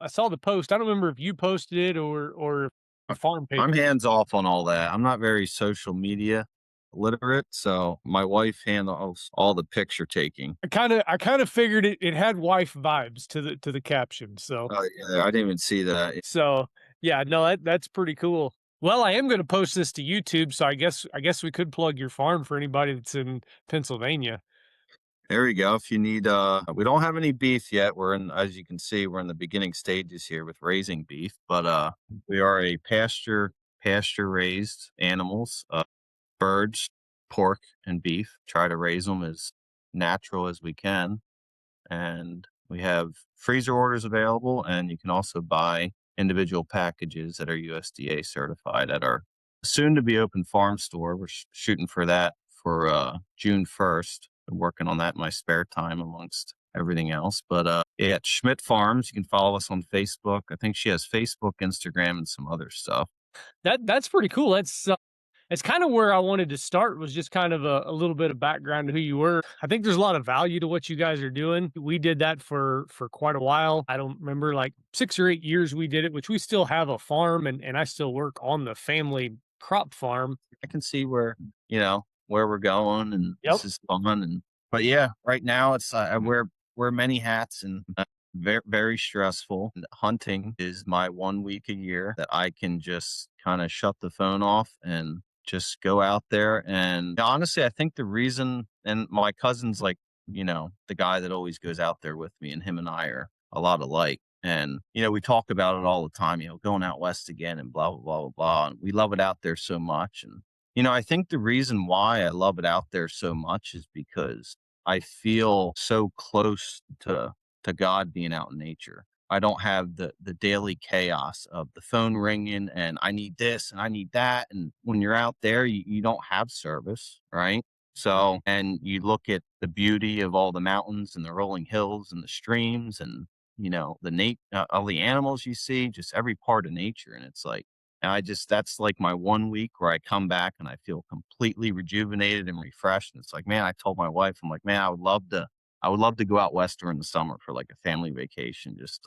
I saw the post. I don't remember if you posted it or the I farm page. I'm hands off on all that. I'm not very social media literate, so my wife handles all the picture taking. I kinda figured it had wife vibes to the caption, so Oh, yeah, I didn't even see that. so, yeah, no, that's pretty cool. Well, I am gonna post this to YouTube, so I guess we could plug your farm for anybody that's in Pennsylvania. There we go. If you need, we don't have any beef yet. As you can see, we're in the beginning stages here with raising beef, but we are a pasture raised animals, birds, pork, and beef. Try to raise them as natural as we can, and we have freezer orders available, and you can also buy individual packages that are USDA certified at our soon to be open farm store. We're shooting for that for June 1st. I'm working on that in my spare time amongst everything else. But yeah, at Schmidt Farms, you can follow us on Facebook. I think she has Facebook, Instagram, and some other stuff. That's pretty cool. That's kinda where I wanted to start, was just kind of a little bit of background to who you were. I think there's a lot of value to what you guys are doing. We did that for quite a while. I don't remember, like, 6 or 8 years we did it, which we still have a farm, and I still work on the family crop farm. I can see where we're going, and Yep. this is fun. And but yeah, right now it's I wear many hats, and very stressful. And hunting is my 1 week a year that I can just kind of shut the phone off and just go out there. And honestly, I think the reason, and my cousin's like, the guy that always goes out there with me, and him and I are a lot alike. And, we talk about it all the time, going out west again and blah, blah, blah, blah, blah. And we love it out there so much. And, I think the reason why I love it out there so much is because I feel so close to God being out in nature. I don't have the daily chaos of the phone ringing and I need this and I need that. And when you're out there, you don't have service, right? So, and you look at the beauty of all the mountains and the rolling hills and the streams and, all the animals you see, just every part of nature. And it's like, that's like my 1 week where I come back and I feel completely rejuvenated and refreshed. And it's like, man, I told my wife, I'm like, man, I would love to go out west during the summer for like a family vacation. Just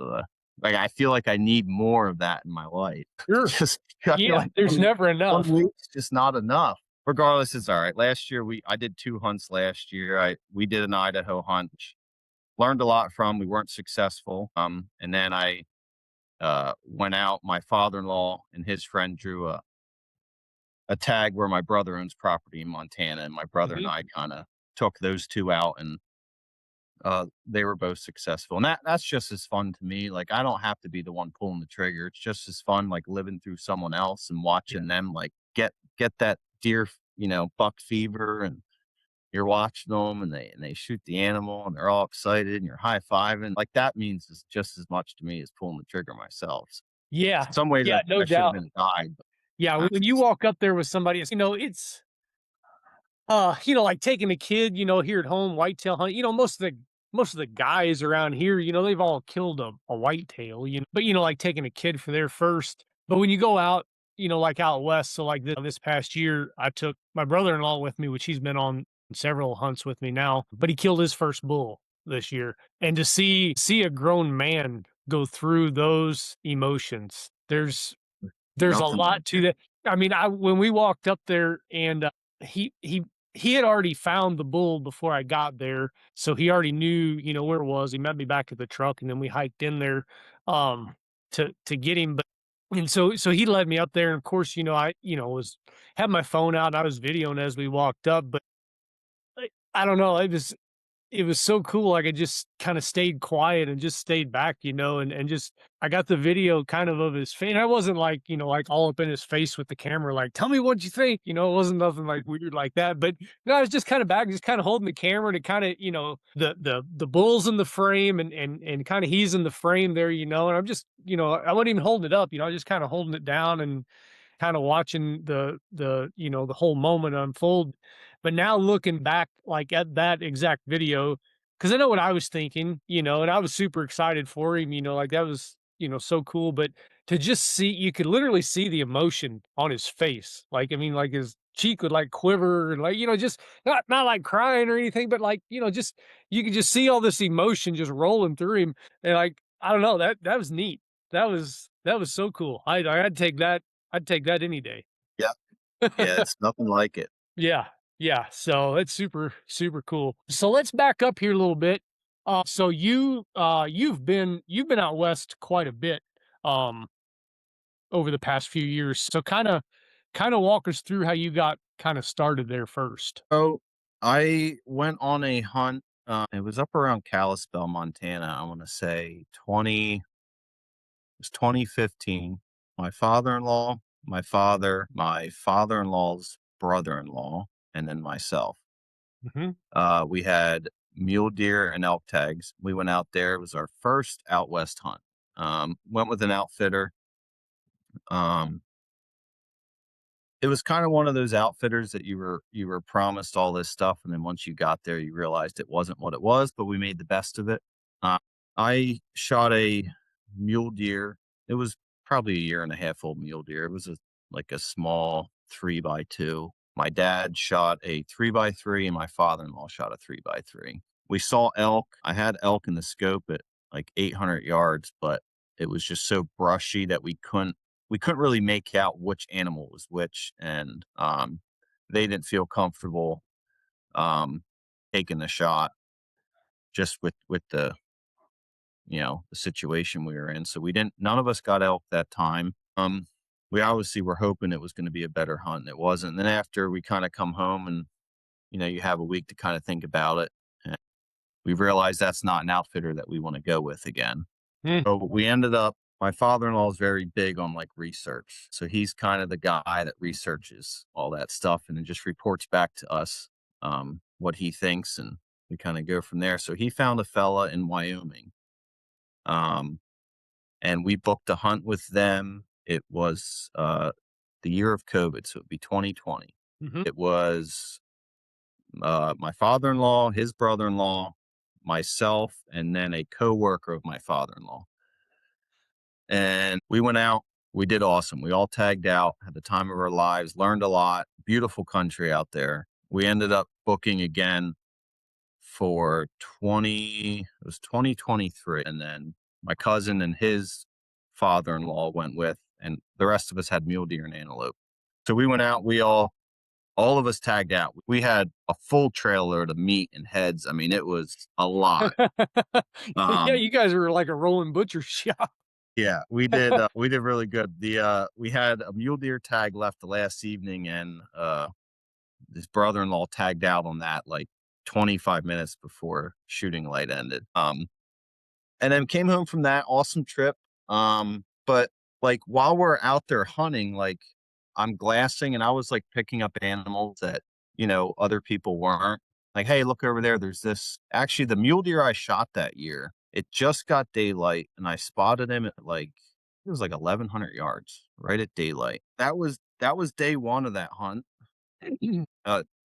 like I feel like I need more of that in my life. Sure. Just I feel Yeah, like there's one, never one enough. week's just not enough. Regardless, it's all right. Last year I did 2 hunts last year. We did an Idaho hunt. Learned a lot from. We weren't successful. And then I went out. My father-in-law and his friend drew a tag where my brother owns property in Montana, and my brother and Mhm. I kind of took those two out, and they were both successful, and that's just as fun to me. Like, I don't have to be the one pulling the trigger. It's just as fun, like, living through someone else and Yeah. watching them, like, get that deer, buck fever, and you're watching them, and they shoot the animal, and they're all excited, and you're high-fiving. Like, that means just as much to me as pulling the trigger myself. Yeah. Some ways Yeah, no I should have doubt. been a guide, but Yeah, when you that's walk up there with somebody, it's like taking a kid, here at home, whitetail hunt. Most of the guys around here, they've all killed a whitetail, But like taking a kid for their first. But when you go out, like out west, so like this past year, I took my brother-in-law with me, which he's been on several hunts with me now, but he killed his first bull this year. And to see a grown man go through those emotions, there's a nothing like lot to it. that. I mean, I when we walked up there and, he he he had already found the bull before I got there, so he already knew, where it was. He met me back at the truck, and then we hiked in there, um, to get him, but and so he led me up there, and of course, I, was had my phone out, I was videoing as we walked up, but I don't know, it was so cool. Like, I just kinda stayed quiet and just stayed back, and just I got the video kind of his face. I wasn't like, like all up in his face with the camera, like, "Tell me what you think," it wasn't nothing like weird like that, but, I was just kinda back, just kinda holding the camera to kinda, the bull's in the frame and kinda he's in the frame there, and I'm just, I wasn't even holding it up, I was just kinda holding it down and kinda watching the whole moment unfold. But now looking back, like, at that exact video, because I know what I was thinking, and I was super excited for him, like, that was, so cool, but to just see, you could literally see the emotion on his face. Like, I mean, like, his cheek would, like, quiver and, like, just not like crying or anything, but, like, just you could just see all this emotion just rolling through him, and, like, I don't know, that was neat. that was so cool. I'd take that. I'd take that any day. Yeah, yeah, it's nothing like it. Yeah, yeah. So it's super, super cool. So let's back up here a little bit. So you've been out west quite a bit um over the past few years. So kind of walk us through how you got kind of started there first. So I went on a hunt. It was up around Kalispell, Montana. I want to say 20, it was 2015. My father-in-law, my father, my father-in-law's brother-in-law, and then myself. Hmm. We had mule deer and elk tags. We went out there. It was our first out west hunt. Went with an outfitter. Um, It was kinda one of those outfitters that you were promised all this stuff, and then once you got there, you realized it wasn't what it was, but we made the best of it. Uh, I shot a mule deer. It was probably a year and a half old mule deer. It was like a small 3 by 2. My dad shot a 3 by 3, and my father-in-law shot a 3 by 3. We saw elk. I had elk in the scope at, like, 800 yards, but it was just so brushy that we couldn't really make out which animal was which, and they didn't feel comfortable um, taking the shot just with the situation we were in. So we didn't. None of us got elk that time. We obviously were hoping it was going to be a better hunt, and it wasn't. And then after we kind of come home and you have a week to kind of think about it, and we realized that's not an outfitter that we want to go with again. Mm. So we ended up my father-in-law is very big on, like, research. So he's kind of the guy that researches all that stuff and then just reports back to us, what he thinks, and we kinda go from there. So he found a fella in Wyoming, um, and we booked a hunt with them. It was, the year of COVID, so it'd be 2020. Hmm. It was, my father-in-law, his brother-in-law, myself, and then a coworker of my father-in-law. And we went out. We did awesome. We all tagged out, had the time of our lives, learned a lot. Beautiful country out there. We ended up booking again for 20, it was 2023. And then my cousin and his father-in-law went with, and the rest of us had mule deer and antelope. So we went out, all of us tagged out. We had a full trailer of meat and heads. I mean, it was a lot. Yeah, Um, you guys were like a rolling butcher shop. Yeah, we did really good. We had a mule deer tag left the last evening, and, his brother-in-law tagged out on that, like, 25 minutes before shooting light ended. And then came home from that awesome trip. But, like, while we're out there hunting, like, I'm glassing and I was, like, picking up animals that, other people weren't. Like, "Hey, look over there. There's this." Actually, the mule deer I shot that year, it just got daylight and I spotted him at, like, it was like 1,100 yards right at daylight. That was day 1 of that hunt.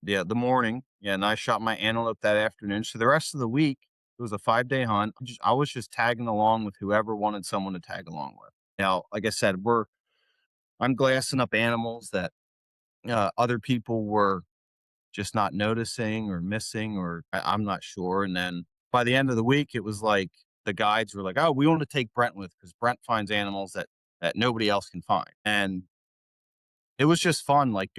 Yeah, the morning. Yeah, and I shot my antelope that afternoon. So the rest of the week, it was a 5-day hunt. I was just tagging along with whoever wanted someone to tag along with. Now, like I said, I'm glassing up animals that other people were just not noticing or missing, or I'm not sure. And then by the end of the week, it was like the guides were like, "Oh, we want to take Brent with because Brent finds animals that nobody else can find." And it was just fun, like,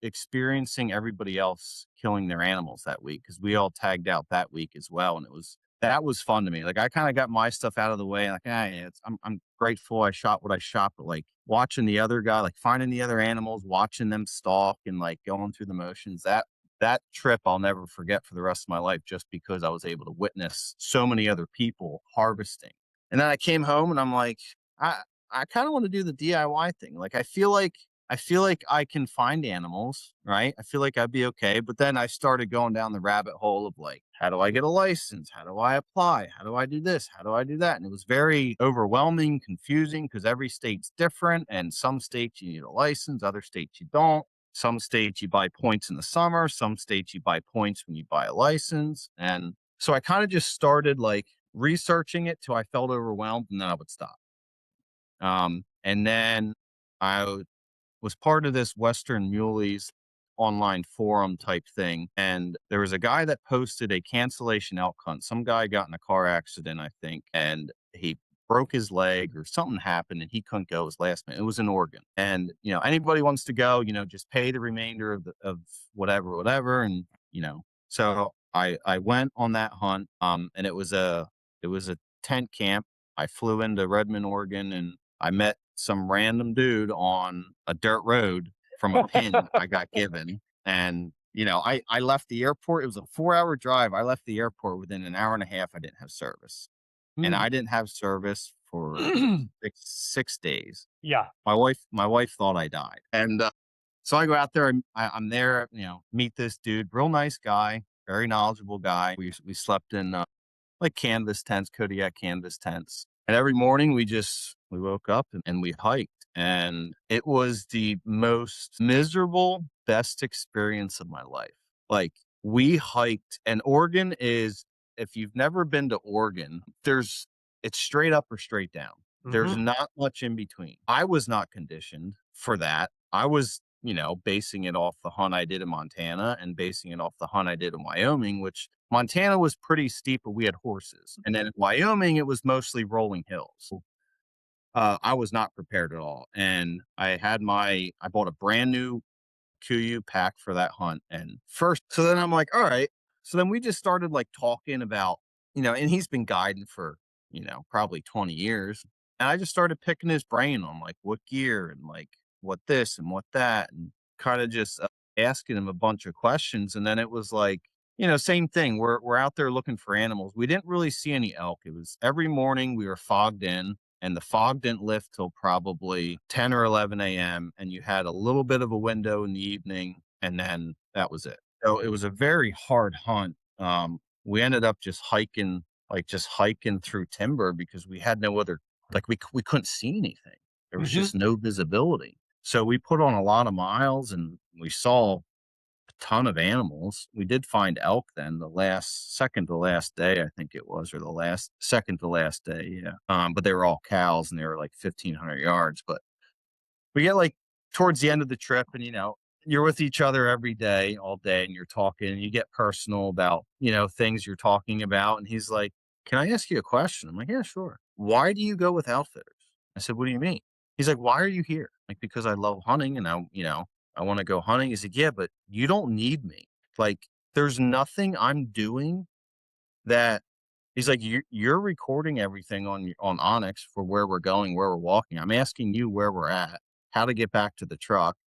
experiencing everybody else killing their animals that week because we all tagged out that week as well, and that was fun to me. Like, I kinda got my stuff out of the way, like, yeah, I'm grateful I shot what I shot, but, like, watching the other guy, like, finding the other animals, watching them stalk and, like, going through the motions, that trip I'll never forget for the rest of my life just because I was able to witness so many other people harvesting. And then I came home and I'm like, I I kinda wanna do the DIY thing. Like, I feel like I can find animals, right? I feel like I'd be okay. But then I started going down the rabbit hole of, like, how do I get a license? How do I apply? How do I do this? How do I do that? And it was very overwhelming, confusing because every state's different. And some states you need a license, other states you don't. Some states you buy points in the summer, some states you buy points when you buy a license. And so I kind of just started, like, researching it till I felt overwhelmed and then I would stop. And then I was part of this Western Muleys online forum type thing. And there was a guy that posted a cancellation elk hunt. Some guy got in a car accident, I think, and he broke his leg or something happened and he couldn't go his last minute. It was in Oregon. And, anybody wants to go, just pay the remainder of whatever, whatever. And, so I went on that hunt. And it was a tent camp. I flew into Redmond, Oregon, and I met some random dude on a dirt road from a pin I got given. And, I left the airport. It was a 4-hour drive. I left the airport within an hour and a half. I didn't have service. And Mm. I didn't have service for 6 days. Yeah. My wife thought I died. And, so I go out there, I'm there, meet this dude, real nice guy, very knowledgeable guy. We slept in, like canvas tents, Kodiak canvas tents. And every morning we woke up and we hiked. And it was the most miserable, best experience of my life. Like we hiked, and Oregon is, if you've never been to Oregon, it's straight up or straight down. There's Mhm. not much in between. I was not conditioned for that. I was, basing it off the hunt I did in Montana and basing it off the hunt I did in Wyoming, which Montana was pretty steep, but we had horses. And then in Wyoming, it was mostly rolling hills. I was not prepared at all. And I bought a brand new Kuiu pack for that hunt. And so then I'm like, all right. So then we just started like talking about, and he's been guiding for, probably 20 years. And I just started picking his brain on like what gear and like what this and what that, and kind of just asking him a bunch of questions. And then it was like, same thing. We're out there looking for animals. We didn't really see any elk. It was every morning we were fogged in, and the fog didn't lift till probably 10 or 11 a.m. And you had a little bit of a window in the evening, and then that was it. So it was a very hard hunt. We ended up just hiking through timber because we had no other, like we couldn't see anything. There was Mhm. just no visibility. So we put on a lot of miles and we saw a ton of animals. We did find elk then the last second to last day, I think it was, or the last second to last day. Yeah. But they were all cows and they were like 1,500 yards. But we get like towards the end of the trip and, you're with each other every day, all day, and you're talking and you get personal about, things you're talking about. And he's like, can I ask you a question? I'm like, yeah, sure. Why do you go with outfitters? I said, what do you mean? He's like, why are you here? Like, because I love hunting and I want to go hunting. He said, yeah, but you don't need me. Like, there's nothing I'm doing that he's like, you're recording everything on Onyx for where we're going, where we're walking. I'm asking you where we're at, how to get back to the truck.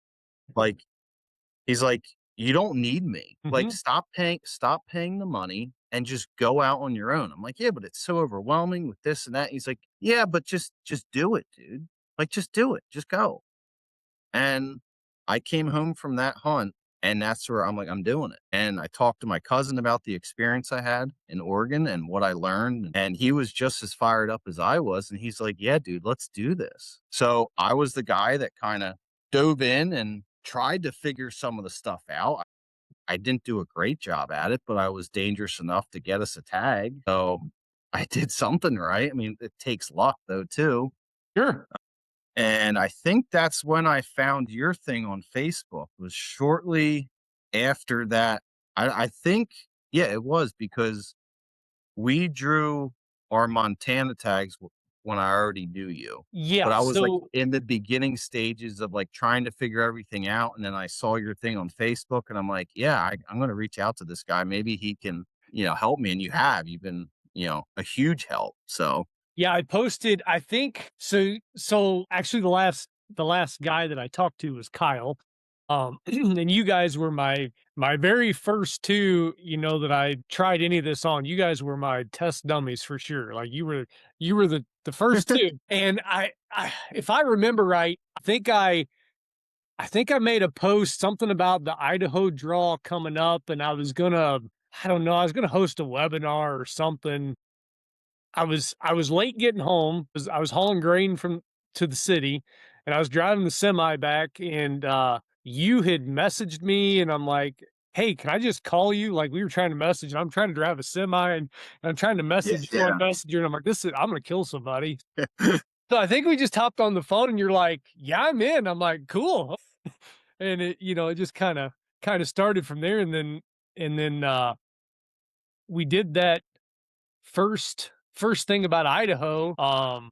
Like, he's like, "You don't need me. Like, Mhm. stop paying the money and just go out on your own." I'm like, "Yeah, but it's so overwhelming with this and that." He's like, "Yeah, but just do it, dude. Like, just do it. Just go." And I came home from that hunt, and that's where I'm like, "I'm doing it." And I talked to my cousin about the experience I had in Oregon and what I learned, and he was just as fired up as I was, and he's like, "Yeah, dude, let's do this." So, I was the guy that kinda dove in and tried to figure some of the stuff out. I didn't do a great job at it, but I was dangerous enough to get us a tag. So I did something right. I mean, it takes luck though, too. Sure. And I think that's when I found your thing on Facebook was shortly after that. I think, yeah, it was because we drew our Montana tags when I already knew you, Yeah, but I was, like, so in the beginning stages of, like, trying to figure everything out, and then I saw your thing on Facebook, and I'm like, "Yeah, I'm gonna reach out to this guy. Maybe he can, help me," and you have. You've been, a huge help, so yeah, I posted, I think so actually the last guy that I talked to was Kyle. And you guys were my very first two, that I tried any of this on. You guys were my test dummies for sure. Like you were the first two. And I if I remember right, I think I made a post something about the Idaho draw coming up and I don't know, I was gonna host a webinar or something. I was late getting home 'cause I was hauling grain from to the city, and I was driving the semi back, and, you had messaged me, and I'm like, "Hey, can I just call you?" Like, we were trying to message, and I'm trying to drive a semi, and I'm trying to yeah, message you on yeah. Messenger, and I'm like, I'm gonna kill somebody." So I think we just hopped on the phone, and you're like, "Yeah, I'm in." I'm like, "Cool." And it just kinda started from there, and then we did that first first thing about Idaho,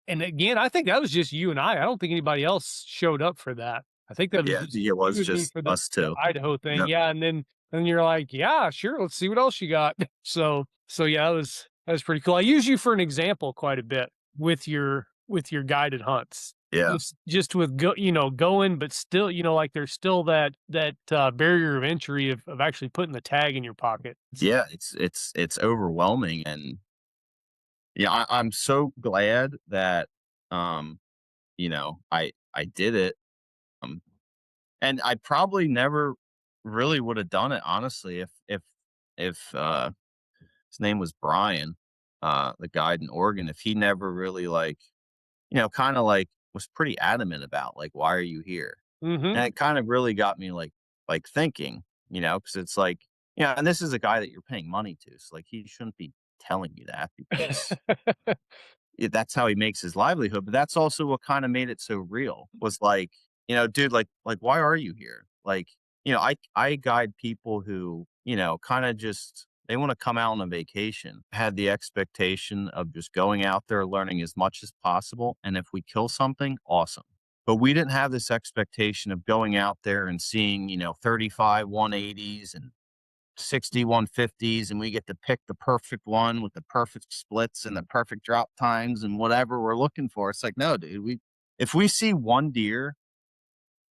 and again, I think that was just you and I don't think anybody else showed up for that. I think that was Yeah, just it was you and me just for us the 2. Idaho thing, Yep. yeah, and then you're like, "Yeah, sure, let's see what else you got." So yeah, that was pretty cool. I use you for an example quite a bit with your guided hunts. Yeah. Just with going, but still, like, there's still that barrier of entry of actually putting the tag in your pocket. Yeah, it's overwhelming, and, yeah, I'm so glad that, um, I did it, um, and I probably never really would have done it, honestly, if his name was Brian, the guide in Oregon, if he never really, like, kinda, like, was pretty adamant about, like, "Why are you here?" Mhm. And it kind of really got me, like, thinking, because it's like, and this is a guy that you're paying money to, so, like, he shouldn't be telling you that because that's how he makes his livelihood, but that's also what kinda made it so real, was like, "Dude, like, why are you here?" Like, I guide people who, kinda just they wanna come out on a vacation, had the expectation of just going out there, learning as much as possible, and if we kill something, awesome. But we didn't have this expectation of going out there and seeing, 35 180s and 60 150s, and we get to pick the perfect one with the perfect splits and the perfect drop times and whatever we're looking for. It's like, no, dude, if we see one deer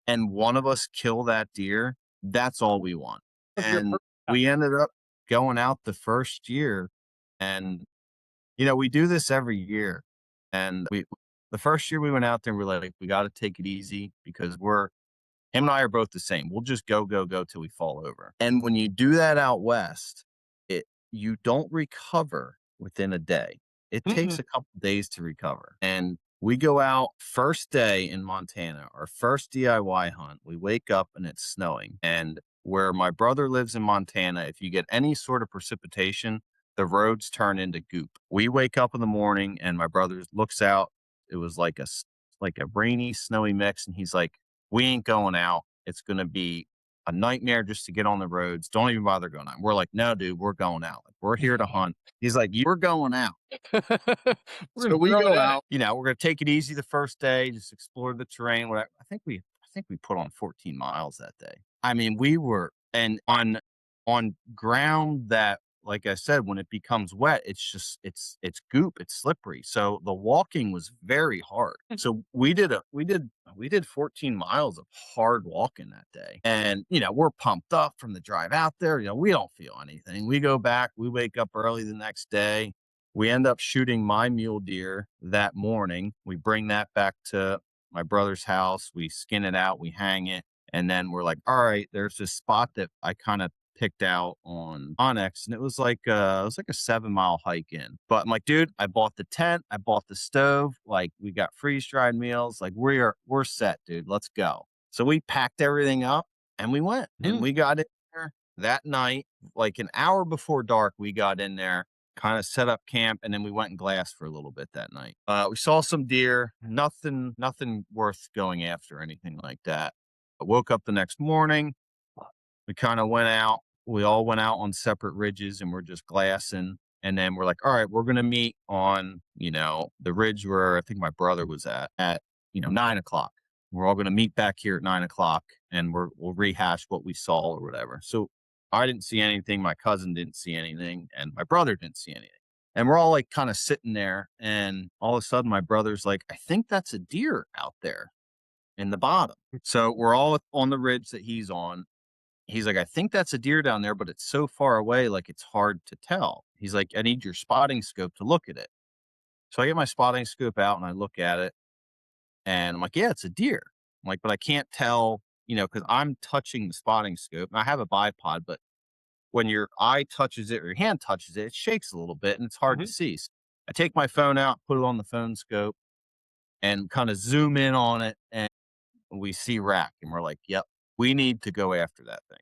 and one of us kill that deer, that's all we want. You're And per we ended up going out the first year, and we do this every year. And the first year we went out there, we're like, we got to take it easy because him and I are both the same. We'll just go, go, go till we fall over. And when you do that out west, you don't recover within a day. It takes Mm-mm. a couple days to recover. And we go out first day in Montana, our first DIY hunt. We wake up and it's snowing. And where my brother lives in Montana, if you get any sort of precipitation, the roads turn into goop. We wake up in the morning and my brother looks out. It was like a rainy, snowy mix, and he's like, we ain't going out. It's going to be a nightmare just to get on the roads. Don't even bother going out. We're like, no, dude, we're going out. Like, we're here to hunt. He's like, you're going out. We're So gonna we throw it go at it. out. We're going to take it easy the first day, just explore the terrain. Whatever. I think we put on 14 miles that day. I mean, we were and on ground that, like I said, when it becomes wet, it's goop, it's slippery. So the walking was very hard. So we did 14 miles of hard walking that day. And we're pumped up from the drive out there. We don't feel anything. We go back, we wake up early the next day. We end up shooting my mule deer that morning. We bring that back to my brother's house. We skin it out, we hang it, and then we're like, all right, there's this spot that I kind of picked out on Onyx, and it was like a 7 mile hike in. But I'm like, dude, I bought the tent, I bought the stove, like we got freeze dried meals, like we're set, dude. Let's go. So we packed everything up and we went and Mhm. we got in there that night, like an hour before dark. We got in there, kind of set up camp, and then we went and glassed for a little bit that night. We saw some deer, nothing worth going after, or anything like that. I woke up the next morning. We kind of went out. We all went out on separate ridges and we're just glassing. And then we're like, all right, we're gonna meet on, the ridge where I think my brother was at 9 o'clock. We're all gonna meet back here at 9 o'clock and we'll rehash what we saw or whatever. So I didn't see anything, my cousin didn't see anything, and my brother didn't see anything. And we're all like kind of sitting there, and all of a sudden my brother's like, I think that's a deer out there in the bottom. So we're all on the ridge that he's on. He's like, "I think that's a deer down there, but it's so far away, like, it's hard to tell." He's like, "I need your spotting scope to look at it." So I get my spotting scope out and I look at it, and I'm like, "Yeah, it's a deer." I'm like, "But I can't tell, because I'm touching the spotting scope, and I have a bipod, but when your eye touches it or your hand touches it, it shakes a little bit and it's hard to Mhm. see." I take my phone out, put it on the phone scope, and kinda zoom in on it, and we see rack, and we're like, "Yep, we need to go after that thing."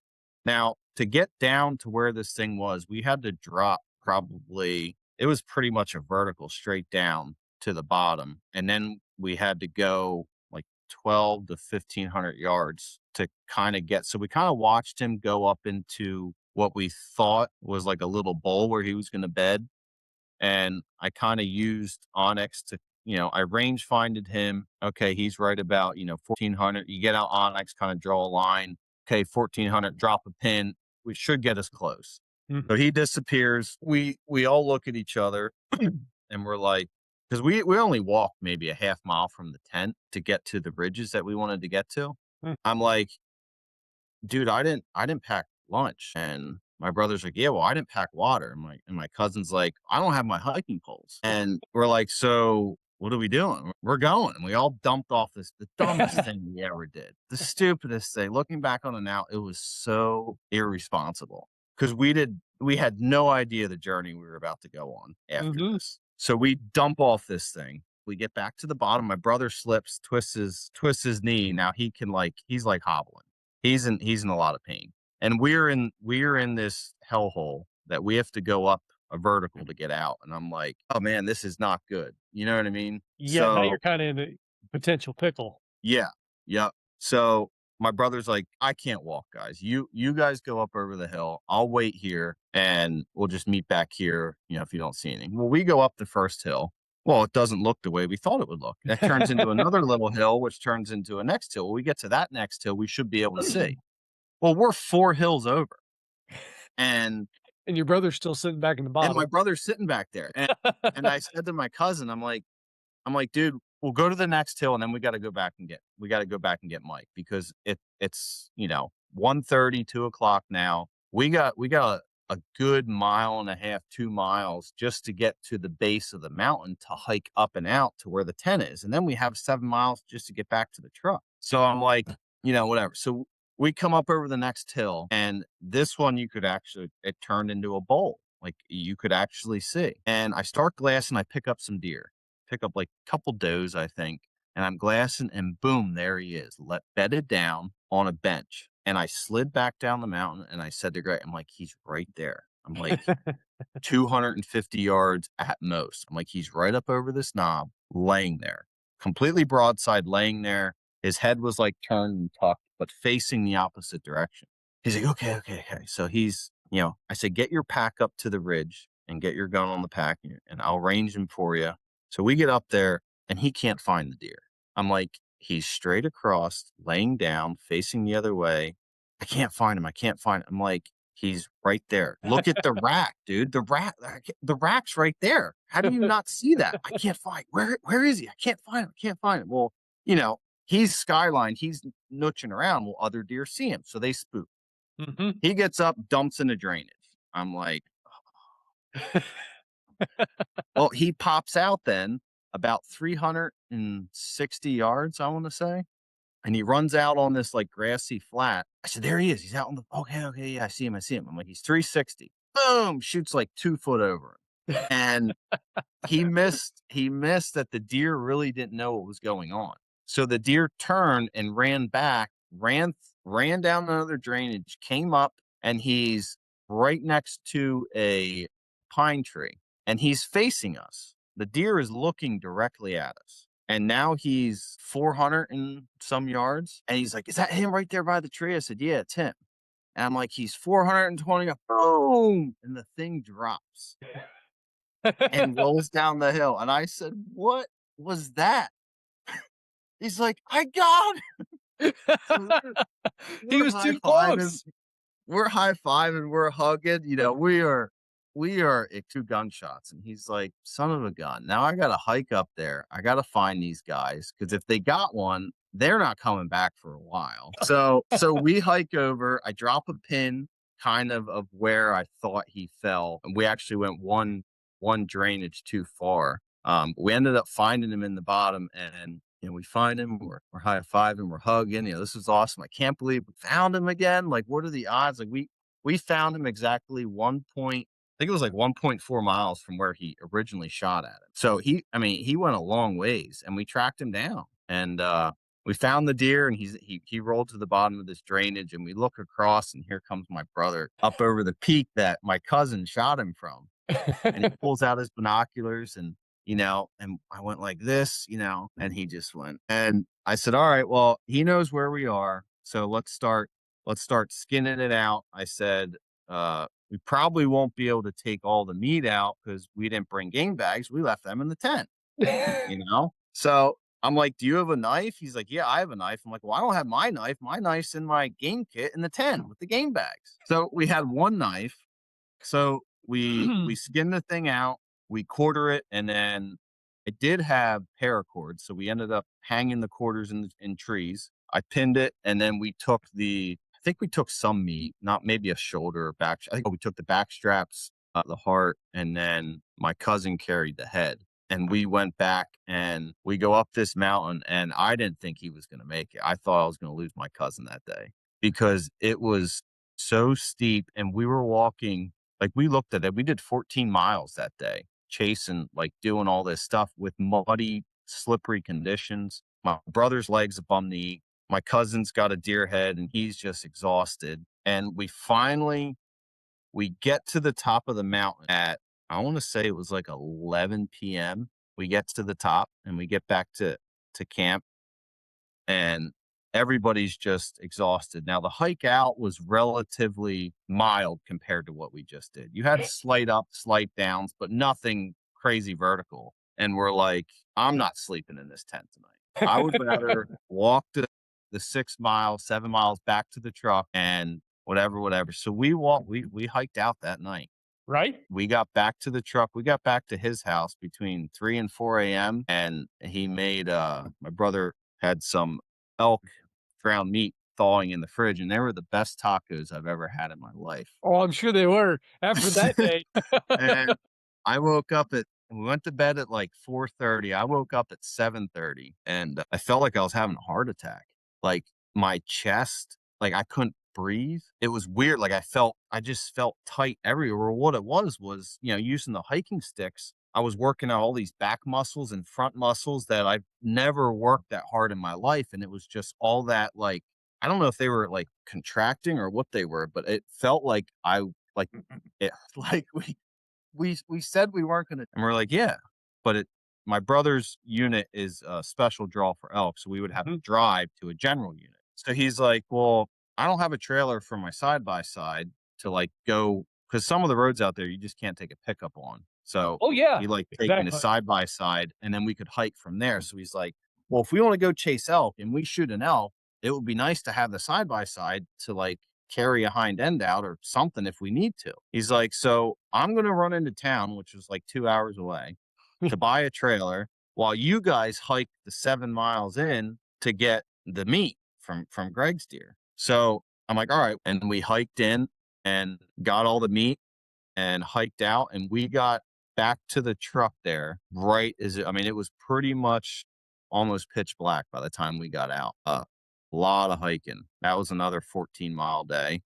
Now, to get down to where this thing was, we had to drop, probably it was pretty much a vertical straight down to the bottom, and then we had to go like 12 to 1,500 yards to kinda get, so we kinda watched him go up into what we thought was like a little bowl where he was gonna bed, and I kind of used Onyx to, I range finded him. Okay, he's right about, 1400. You get out Onyx, kind of draw a line. Okay, 1400, drop a pin. We should get us close. Mhm, So he disappears. We all look at each other and we're like, because we only walked maybe a half mile from the tent to get to the ridges that we wanted to get to. mm. I'm like, dude, I didn't pack lunch. And my brother's like, yeah, well, I didn't pack water. And my cousin's like, I don't have my hiking poles. And we're like, so what are we doing? We're going. And we all dumped off the dumbest thing we ever did. The stupidest thing. Looking back on it now, it was so irresponsible. Because we had no idea the journey we were about to go on after Mhm. this. So we dump off this thing. We get back to the bottom. My brother slips, twists his knee. Now he's like hobbling. He's in a lot of pain. And we're in this hellhole that we have to go up a vertical to get out. And I'm like, "Oh, man, this is not good." You know what I mean? Yeah, now you're So, kinda in a potential pickle. yeah. Yep. So, my brother's like, "I can't walk, guys. You guys go up over the hill. I'll wait here, and we'll just meet back here, if you don't see anything." Well, we go up the first hill. Well, it doesn't look the way we thought it would look. That turns into another little hill, which turns into a next hill. When we get to that next hill, we should be able to see. Well, we're 4 hills over, and And your brother's still sitting back in the my bottom. brother's sitting back there, and I said to my cousin, I'm like, "Dude, we'll go to the next hill, and then we gotta go back and get Mike because it's, 1:30, 2 o'clock now. We got a good mile and a half, 2 miles just to get to the base of the mountain to hike up and out to where the tent is, and then we have 7 miles just to get back to the truck." So I'm like, whatever. So we come up over the next hill, and this one you could actually it turned into a bowl, like, you could actually see, and I start glassing, I pick up like a couple does, I think, and I'm glassing, and boom, there he is, bedded down on a bench. And I slid back down the mountain, and I said to Greg, I'm like, he's right there. I'm like 250 yards at most. I'm like, he's right up over this knob, laying there, completely broadside, laying there. His head was like turned and tucked, but facing the opposite direction. He's like, okay, okay, okay. So I said, get your pack up to the ridge and get your gun on the pack, and I'll range him for you. So we get up there, and he can't find the deer. I'm like, he's straight across, laying down, facing the other way. I can't find him. I can't find him. I'm like, he's right there. Look at the rack, dude. The rack's right there. How do you not see that? I can't find where is he? I can't find him. I can't find him. Well, he's skyline, he's nooching around. Well, other deer see him, so they spook. Mhm. He gets up, dumps into drainage. I'm like, well, he pops out then about 360 yards, I want to say. And he runs out on this like grassy flat. I said, there he is. He's out on the, okay, okay, yeah, I see him. I see him. I'm like, he's 360. Boom, shoots like 2 foot over him. And he missed that the deer really didn't know what was going on. So the deer turned and ran back, ran down another drainage, came up, and he's right next to a pine tree, and he's facing us. The deer is looking directly at us. And now he's 400 and some yards. And he's like, is that him right there by the tree? I said, yeah, it's him. And I'm like, he's 420. Boom. And the thing drops and rolls down the hill. And I said, what was that? He's like, I got it. So He we're was high too fiving. close. We're high fiving. We're hugging. We are at 2 gunshots. And he's like, son of a gun. Now I got to hike up there. I got to find these guys. Cause if they got one, they're not coming back for a while. So we hike over. I drop a pin kind of where I thought he fell. And we actually went one drainage too far. We ended up finding him in the bottom, and we find him. We're high fiving, we're hugging. This is awesome. I can't believe we found him again. Like, what are the odds? Like, we found him exactly 1 point. I think it was like 1.4 miles from where he originally shot at him. So he went a long ways, and we tracked him down, and we found the deer, and he rolled to the bottom of this drainage, and we look across, and here comes my brother up over the peak that my cousin shot him from. And he pulls out his binoculars, and I went like this, and he just went. And I said, all right, well, he knows where we are. So let's start skinning it out. I said, we probably won't be able to take all the meat out because we didn't bring game bags. We left them in the tent, you know? So I'm like, do you have a knife? He's like, yeah, I have a knife. I'm like, well, I don't have my knife. My knife's in my game kit in the tent with the game bags. So we had one knife. So we skinned the thing out, we quarter it, and then it did have paracord, so we ended up hanging the quarters in trees. I pinned it, and then we took I think we took some meat, not maybe a shoulder or back. I think we took the back straps, the heart, and then my cousin carried the head. And we went back and we go up this mountain, and I didn't think he was going to make it. I thought I was going to lose my cousin that day because it was so steep, and we were walking like, we looked at it, we did 14 miles that day, chasing, like, doing all this stuff with muddy, slippery conditions. My brother's legs a bum to eat. My cousin's got a deer head, and he's just exhausted. And we get to the top of the mountain at, I wanna say it was like 11 PM. We get to the top, and we get back to camp, and everybody's just exhausted. Now, the hike out was relatively mild compared to what we just did. You had slight ups, slight downs, but nothing crazy vertical. And we're like, I'm not sleeping in this tent tonight. I would rather walk the 6 miles, 7 miles back to the truck and whatever, whatever. So we hiked out that night. Right? We got back to the truck. We got back to his house between 3 and 4 AM, and he made, my brother had some elk ground meat thawing in the fridge, and they were the best tacos I've ever had in my life. Oh, I'm sure they were after that day. And I woke up at we went to bed at like 4:30. I woke up at 7:30 and I felt like I was having a heart attack. Like my chest, like I couldn't breathe. It was weird. Like I just felt tight everywhere. What it was, using the hiking sticks, I was working out all these back muscles and front muscles that I've never worked that hard in my life. And it was just all that, like, I don't know if they were like contracting or what they were, but it felt like like it, like we said we weren't gonna, and we're like, "Yeah," but my brother's unit is a special draw for elk, so we would have to Mhm. drive to a general unit. So he's like, "Well, I don't have a trailer for my side by side to, like, go because some of the roads out there, you just can't take a pickup on." So Oh, yeah, he, like, taking his exactly. side by side, and then we could hike from there. So he's like, "Well, if we wanna go chase elk and we shoot an elk, it would be nice to have the side by side to, like, carry a hind end out or something if we need to." He's like, "So I'm gonna run into town," which was like 2 hours away, "to buy a trailer while you guys hike the 7 miles in to get the meat from Greg's deer." So I'm like, "All right." And we hiked in and got all the meat and hiked out, and we got back to the truck there right as I mean, it was pretty much almost pitch black by the time we got out. A lot of hiking. That was another 14-mile day.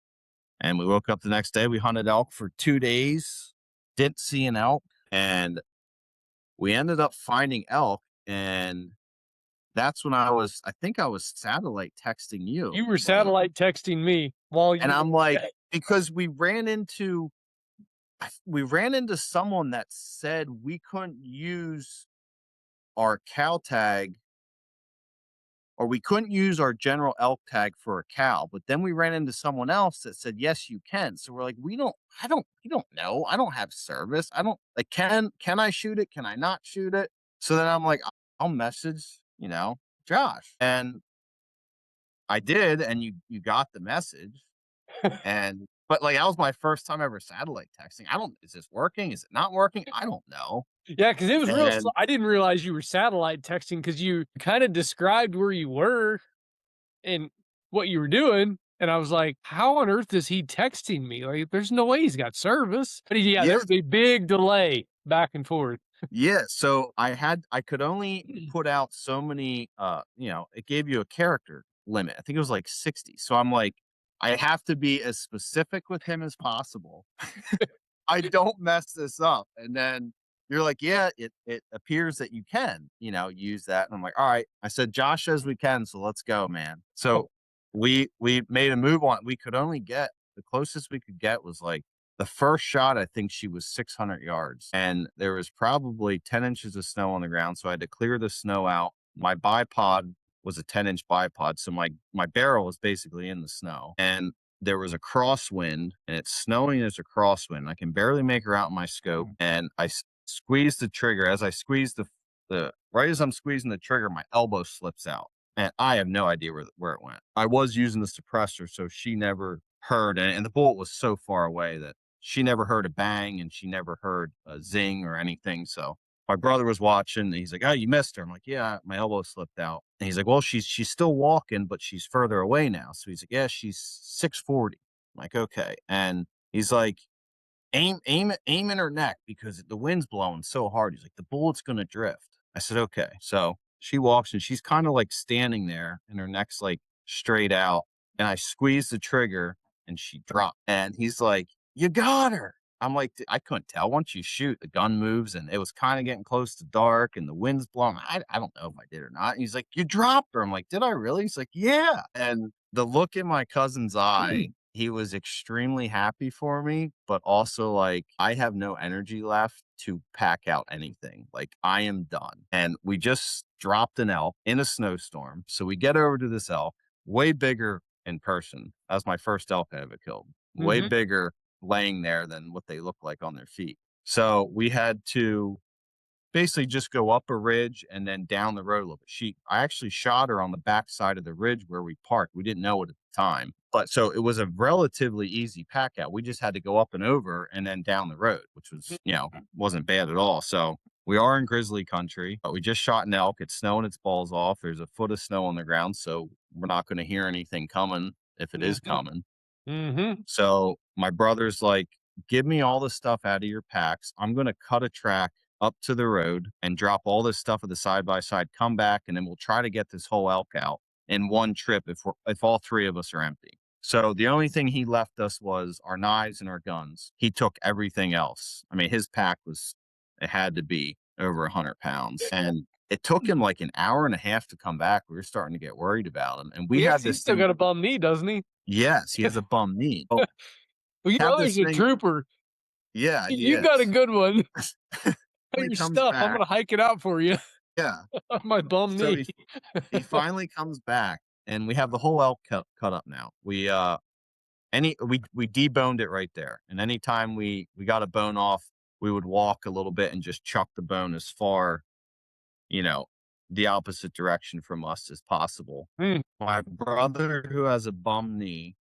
And we woke up the next day. We hunted elk for 2 days, didn't see an elk, and we ended up finding elk. And that's when I think I was satellite texting you. You were Like, satellite texting me while and you I'm like, were because we ran into someone that said we couldn't use our cow tag or we couldn't use our general elk tag for a cow. But then we ran into someone else that said, yes, you can. So we're like, we don't know. I don't have service. I don't like, can I shoot it? Can I not shoot it? So then I'm like, I'll message, Josh. And I did. And you got the message. But like, that was my first time ever satellite texting. Is this working? Is it not working? I don't know. Yeah, because it was real slow. And I didn't realize you were satellite texting because you kinda described where you were and what you were doing, and I was like, "How on earth is he texting me? Like, there's no way he's got service." But yeah, there yeah, was a big delay back and forth. yeah, so I could only put out so many, it gave you a character limit. I think it was like 60. So I'm like, I have to be as specific with him as possible. I don't mess this up. And then you're like, yeah, it appears that you can, use that. And I'm like, all right. I said, Josh says we can, so let's go, man. So we made a move on. We could only get the closest we could get was like the first shot. I think she was 600 yards, and there was probably 10 inches of snow on the ground. So I had to clear the snow out. My bipod was a 10-inch bipod, so my barrel was basically in the snow, and there was a crosswind and it's snowing. There's a crosswind. I can barely make her out in my scope. And squeeze the trigger. As I squeeze the right as I'm squeezing the trigger, my elbow slips out. And I have no idea where it went. I was using the suppressor, so she never heard. And the bullet was so far away that she never heard a bang and she never heard a zing or anything. So my brother was watching and he's like, "Oh, you missed her." I'm like, "Yeah, my elbow slipped out." And he's like, "Well, she's still walking, but she's further away now." So he's like, "Yeah, she's 640." I'm like, "Okay." And he's like, aim in her neck because the wind's blowing so hard. He's like, "The bullet's gonna drift." I said, "Okay." So she walks and she's kind of like standing there and her neck's like straight out. And I squeeze the trigger and she dropped. And he's like, "You got her." I'm like, I couldn't tell. Once you shoot, the gun moves and it was kind of getting close to dark and the wind's blowing. I don't know if I did or not. And he's like, "You dropped her." I'm like, "Did I really?" He's like, "Yeah." And the look in my cousin's eye, he was extremely happy for me, but also like, I have no energy left to pack out anything. Like, I am done. And we just dropped an elk in a snowstorm. So we get over to this elk, way bigger in person. That was my first elk I ever killed. Way Mhm. bigger laying there than what they look like on their feet. So we had to basically just go up a ridge and then down the road a little bit. I actually shot her on the back side of the ridge where we parked. We didn't know it at the time. But so it was a relatively easy pack out. We just had to go up and over and then down the road, which was, wasn't bad at all. So we are in grizzly country, but we just shot an elk. It's snowing its balls off. There's a foot of snow on the ground. So we're not going to hear anything coming if it is Mhm. coming. Mhm. So my brother's like, "Give me all the stuff out of your packs. I'm going to cut a track up to the road and drop all this stuff at the side by side, come back, and then we'll try to get this whole elk out in one trip if all three of us are empty." So the only thing he left us was our knives and our guns. He took everything else. I mean, his pack it had to be over 100 pounds. And it took him like an hour and a half to come back. We were starting to get worried about him. And we had He's this still thing. got a bum knee, doesn't he? Yes, he has a bum knee. Oh, Well, your have brother's this a thing. trooper. Yeah, he You got a is. good one. Got He your comes stuff. I'm back. gonna hike it out for you Yeah. on my bum So knee. he finally comes back and we have the whole elk cut up now. We deboned it right there. And anytime we got a bone off, we would walk a little bit and just chuck the bone as far, you know, the opposite direction from us as possible. Mm, My brother who has a bum knee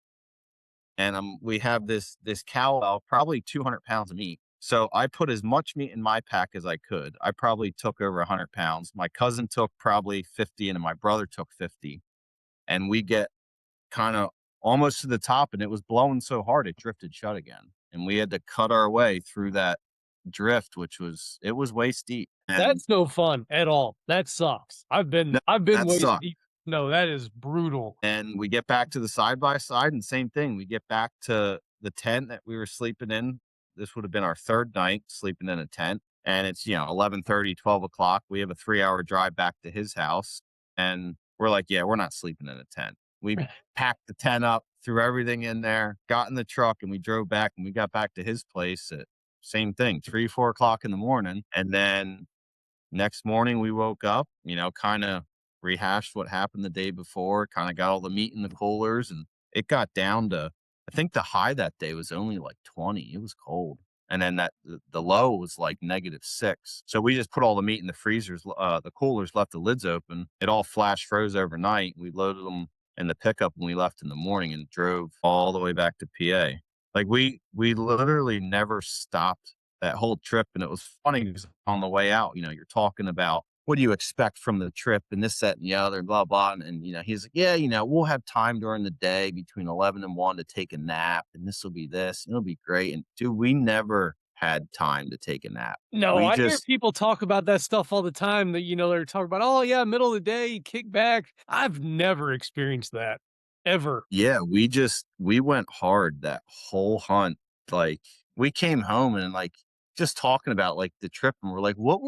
and we have this cow elk, probably 200 pounds of meat. So I put as much meat in my pack as I could. I probably took over 100 pounds. My cousin took probably 50, and then my brother took 50. And we get kind of almost to the top, and it was blowing so hard it drifted shut again. And we had to cut our way through that drift, which was waist deep. And that's no fun at all. That sucks. no, I've been that waist sucked. deep. No, that is brutal. And we get back to the side by side and same thing. We get back to the tent that we were sleeping in. This would have been our third night sleeping in a tent. And it's, 11:30, 12 o'clock. We have a 3-hour drive back to his house. And we're like, yeah, we're not sleeping in a tent. We packed the tent up, threw everything in there, got in the truck, and we drove back and we got back to his place at same thing, 3, 4 o'clock in the morning. And then next morning, we woke up, kinda rehashed what happened the day before, kinda got all the meat in the coolers, and it got down to I think the high that day was only, like, 20. It was cold. And then the low was, like, -6. So we just put all the meat in the freezers, the coolers, left the lids open. It all flash froze overnight. We loaded them in the pickup when we left in the morning and drove all the way back to PA. Like, we literally never stopped that whole trip. And it was funny because on the way out, you're talking about what do you expect from the trip and this, that, and the other, blah, blah. And, he's like, yeah, we'll have time during the day between 11 and 1 to take a nap. And this will be this, and it'll be great. And dude, we never had time to take a nap. No, We I hear just people talk about that stuff all the time that, they're talking about, "Oh, yeah, middle of the day, kick back." I've never experienced that, ever. Yeah, we went hard that whole hunt. Like, we came home and, like, just talking about, like, the trip, and we're like, what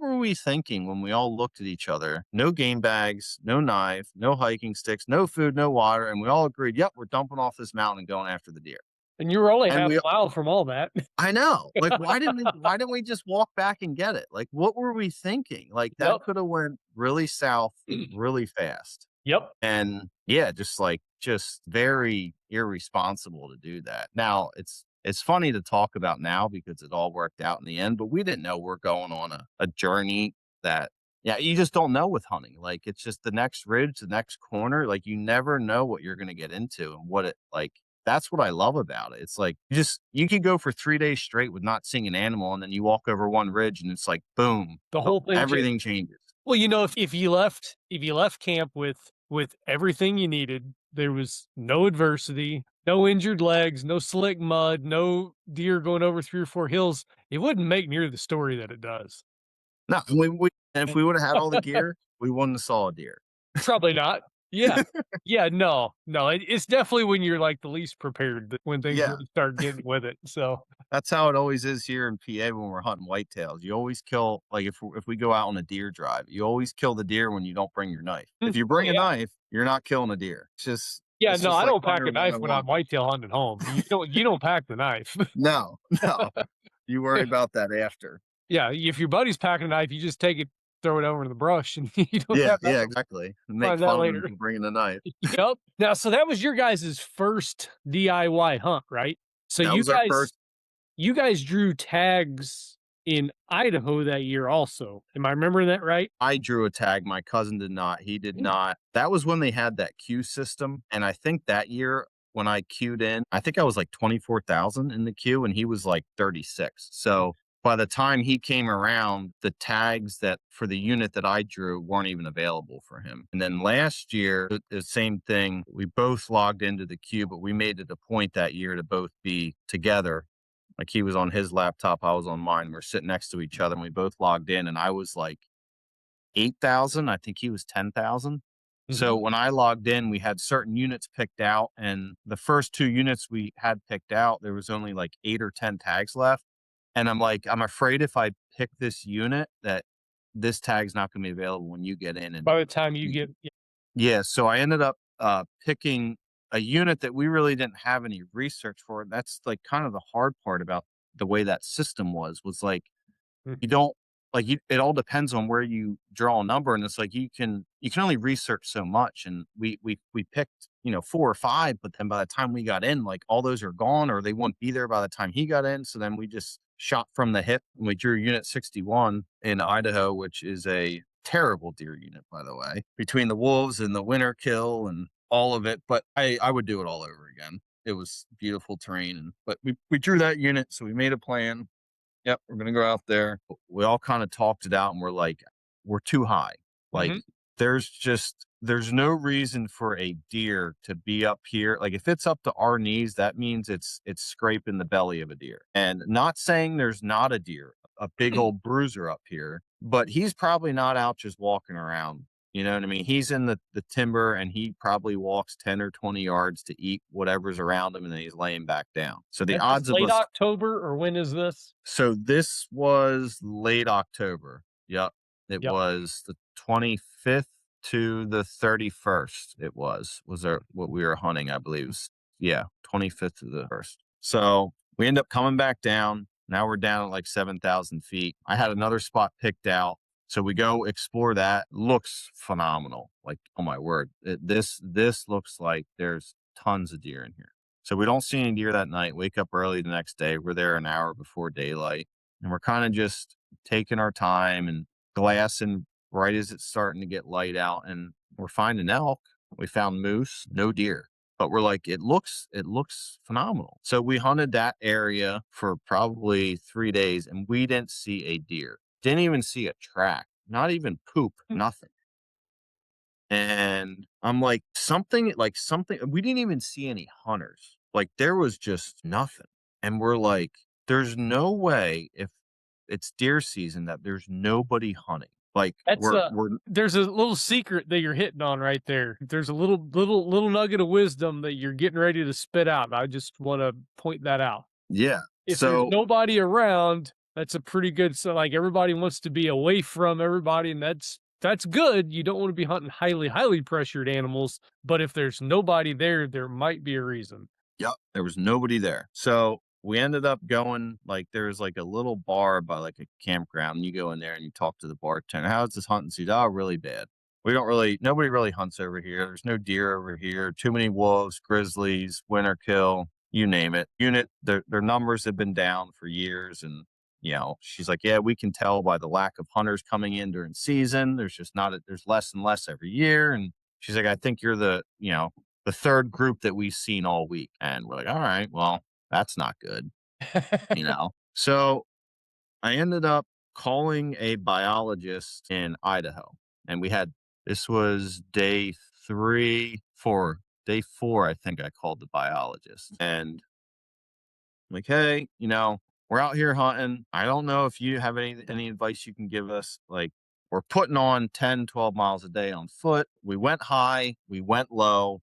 were we thinking when we all looked at each other? No game bags, no knife, no hiking sticks, no food, no water, and we all agreed, "Yep, we're dumping off this mountain and going after the deer." And you were only And half we a mile from all that. I know. Like, why didn't we just walk back and get it? Like, what were we thinking? Like, that Yep. coulda went really south really fast. Yep. And yeah, just very irresponsible to do that. Now, it's funny to talk about now because it all worked out in the end, but we didn't know we're going on a journey that yeah, you just don't know with hunting. Like it's just the next ridge, the next corner, like you never know what you're gonna get into and what it like that's what I love about it. It's like you could go for 3 days straight with not seeing an animal, and then you walk over one ridge and it's like boom, The whole thing everything changed. changes. Well, if you left camp with everything you needed, there was no adversity, no injured legs, no slick mud, no deer going over 3 or 4 hills, it wouldn't make near the story that it does. No, and if And we would have had all the gear, we wouldn't have saw a deer. probably not. Yeah. Yeah, no, no, it's definitely when you're, like, the least prepared that when things Yeah, really start getting with it, so that's how it always is here in PA when we're hunting whitetails. You always kill like, if we go out on a deer drive, you always kill the deer when you don't bring your knife. If you Oh, bring a yeah. knife, you're not killing a deer. Yeah, It's no, just I like don't pack hunter a knife when 101. I'm whitetail hunting home. You don't pack the knife. No, no. You worry about that after. Yeah, if your buddy's packing a knife, you just take it, throw it over in the brush, and you don't Yeah, have that yeah, to exactly. Make find that fun of him later. for bringing a knife. Yep. Now, so that was your guys' first DIY hunt, right? So That was our first. you guys drew tags in Idaho that year also. Am I remembering that right? I drew a tag, my cousin did not, he did Mm, not. That was when they had that queue system, and I think that year when I queued in, I think I was like 24,000 in the queue and he was like 36. So, by the time he came around, the tags that for the unit that I drew weren't even available for him. And then last year, the same thing, we both logged into the queue, but we made it a point that year to both be together. Like, he was on his laptop, I was on mine, we're sitting next to each other, and we both logged in, and I was like 8,000. I think he was 10,000. So mhm. when I logged in, we had certain units picked out, and the first 2 units we had picked out, there was only like 8 or 10 tags left. And I'm like, I'm afraid if I pick this unit that this tag's not gonna be available when you get in. And By the time you y get yeah, yeah, so I ended up, picking a unit that we really didn't have any research for. That's like kind of the hard part about the way that system was like you mhm, don't like you it all depends on where you draw a number, and it's like you can only research so much, and we picked, 4 or 5, but then by the time we got in, like, all those are gone or they wouldn't be there by the time he got in, so then we just shot from the hip, and we drew Unit 61 in Idaho, which is a terrible deer unit, by the way, between the wolves and the winter kill and all of it, but I would do it all over again. It was beautiful terrain, but we drew that unit, so we made a plan. Yep, we're gonna go out there. We all kinda talked it out and we're like, "We're too high." Like, mhm. there's no reason for a deer to be up here. Like, if it's up to our knees, that means it's scraping the belly of a deer. And not saying there's not a deer, a big old bruiser up here, but he's probably not out just walking around. You know what I mean? He's in the timber and he probably walks 10 or 20 yards to eat whatever's around him and then he's laying back down. So the Is this odds of late us October or when is this? so this was late October. Yep. It Yep. was the 25th to the 31st. Was our what we were hunting, I believe. Yeah, 25th to the 1st. So we end up coming back down. Now we're down at like 7,000 feet. I had another spot picked out. So we go explore that. Looks phenomenal. Like, oh my word. This looks like there's tons of deer in here. So we don't see any deer that night, wake up early the next day. We're there an hour before daylight, and we're kind of just taking our time and glassing right as it's starting to get light out, and we're finding elk. We found moose, no deer. But we're like, it looks phenomenal. So we hunted that area for probably 3 days and we didn't see a deer. Didn't even see a track, not even poop, Mm, nothing. And I'm like something we didn't even see any hunters. Like there was just nothing. And we're like, there's no way if it's deer season that there's nobody hunting. Like that's we're there's a little secret that you're hitting on right there. There's a little nugget of wisdom that you're getting ready to spit out. I just wanna point that out. yeah. If there's So nobody around, that's a pretty good so, like, everybody wants to be away from everybody, and that's good. You don't wanna be hunting highly pressured animals, but if there's nobody there, there might be a reason. yep, there was nobody there. So we ended up going like there's like a little bar by like a campground. And you go in there and you talk to the bartender. How's this hunting season? Oh, really bad. We don't really nobody really hunts over here. There's no deer over here. Too many wolves, grizzlies, winter kill, you name it. Unit their numbers have been down for years, and she's like, yeah, we can tell by the lack of hunters coming in during season. There's just not there's less and less every year. And she's like, I think you're the third group that we've seen all week. And we're like, all right, well, that's not good. So I ended up calling a biologist in Idaho, and this was day 4, I think I called the biologist. And I'm like, hey, we're out here hunting. I don't know if you have any advice you can give us. Like, we're putting on 10, 12 miles a day on foot. We went high, we went low.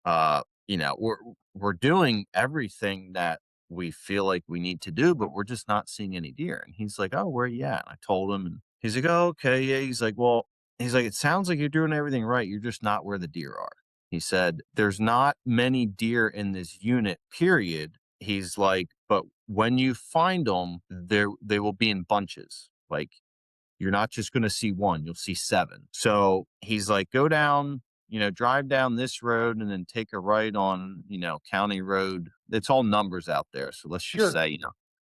We're doing everything that we feel like we need to do, but we're just not seeing any deer. And he's like, "Oh, where are you at?" And I told him, and he's like, "Oh, okay, yeah." He's like, "Well," he's like, "It sounds like you're doing everything right. You're just not where the deer are." He said, "There's not many deer in this unit, period." He's like, "But when you find them, they will be in bunches. Like, you're not just going to see one, you'll see seven." So he's like, go down, drive down this road and then take a right on, County Road. It's all numbers out there. So let's just Sure. say,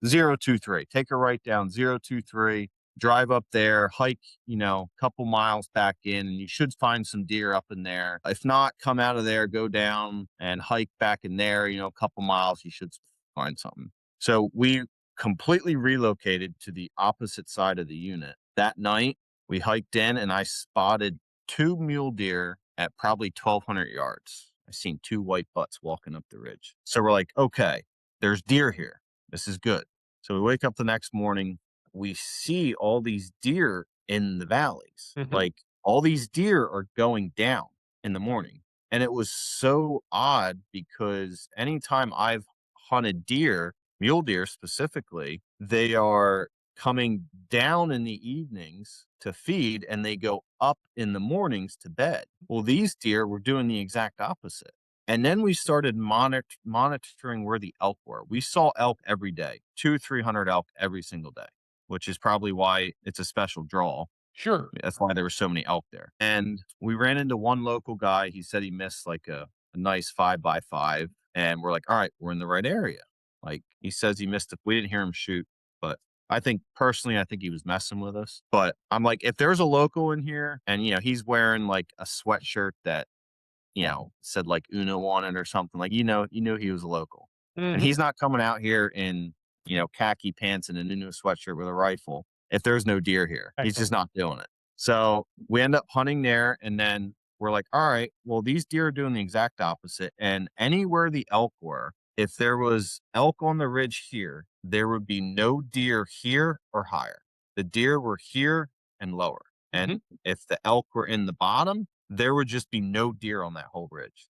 023. Take a right down 023, drive up there, hike, a couple miles back in, and you should find some deer up in there. If not, come out of there, go down and hike back in there, a couple miles, you should find something. So we completely relocated to the opposite side of the unit. That night, we hiked in and I spotted 2 mule deer at probably 1,200 yards. I seen 2 white butts walking up the ridge. So we're like, okay, there's deer here. This is good. So we wake up the next morning. We see all these deer in the valleys. Mhm. Like, all these deer are going down in the morning. And it was so odd because anytime I've hunted deer, mule deer specifically, they are coming down in the evenings to feed and they go up in the mornings to bed. Well, these deer were doing the exact opposite. And then we started monitoring where the elk were. We saw elk every day, 300 elk every single day, which is probably why it's a special draw. Sure. That's why there were so many elk there. And we ran into one local guy. He said he missed like a nice 5x5. And we're like, all right, we're in the right area. Like, he says he missed it. We didn't hear him shoot, but I think he was messing with us. But I'm like, if there's a local in here and, he's wearing like a sweatshirt that said like Uno on it or something, like, you knew he was a local. And Mhm. he's not coming out here in, khaki pants and an Uno sweatshirt with a rifle if there's no deer here. He's Excellent. just not doing it. So we end up hunting there, and then we're like, all right, well, these deer are doing the exact opposite. And anywhere the elk were, if there was elk on the ridge here, there would be no deer here or higher. The deer were here and lower. Mhm. And if the elk were in the bottom, there would just be no deer on that whole ridge.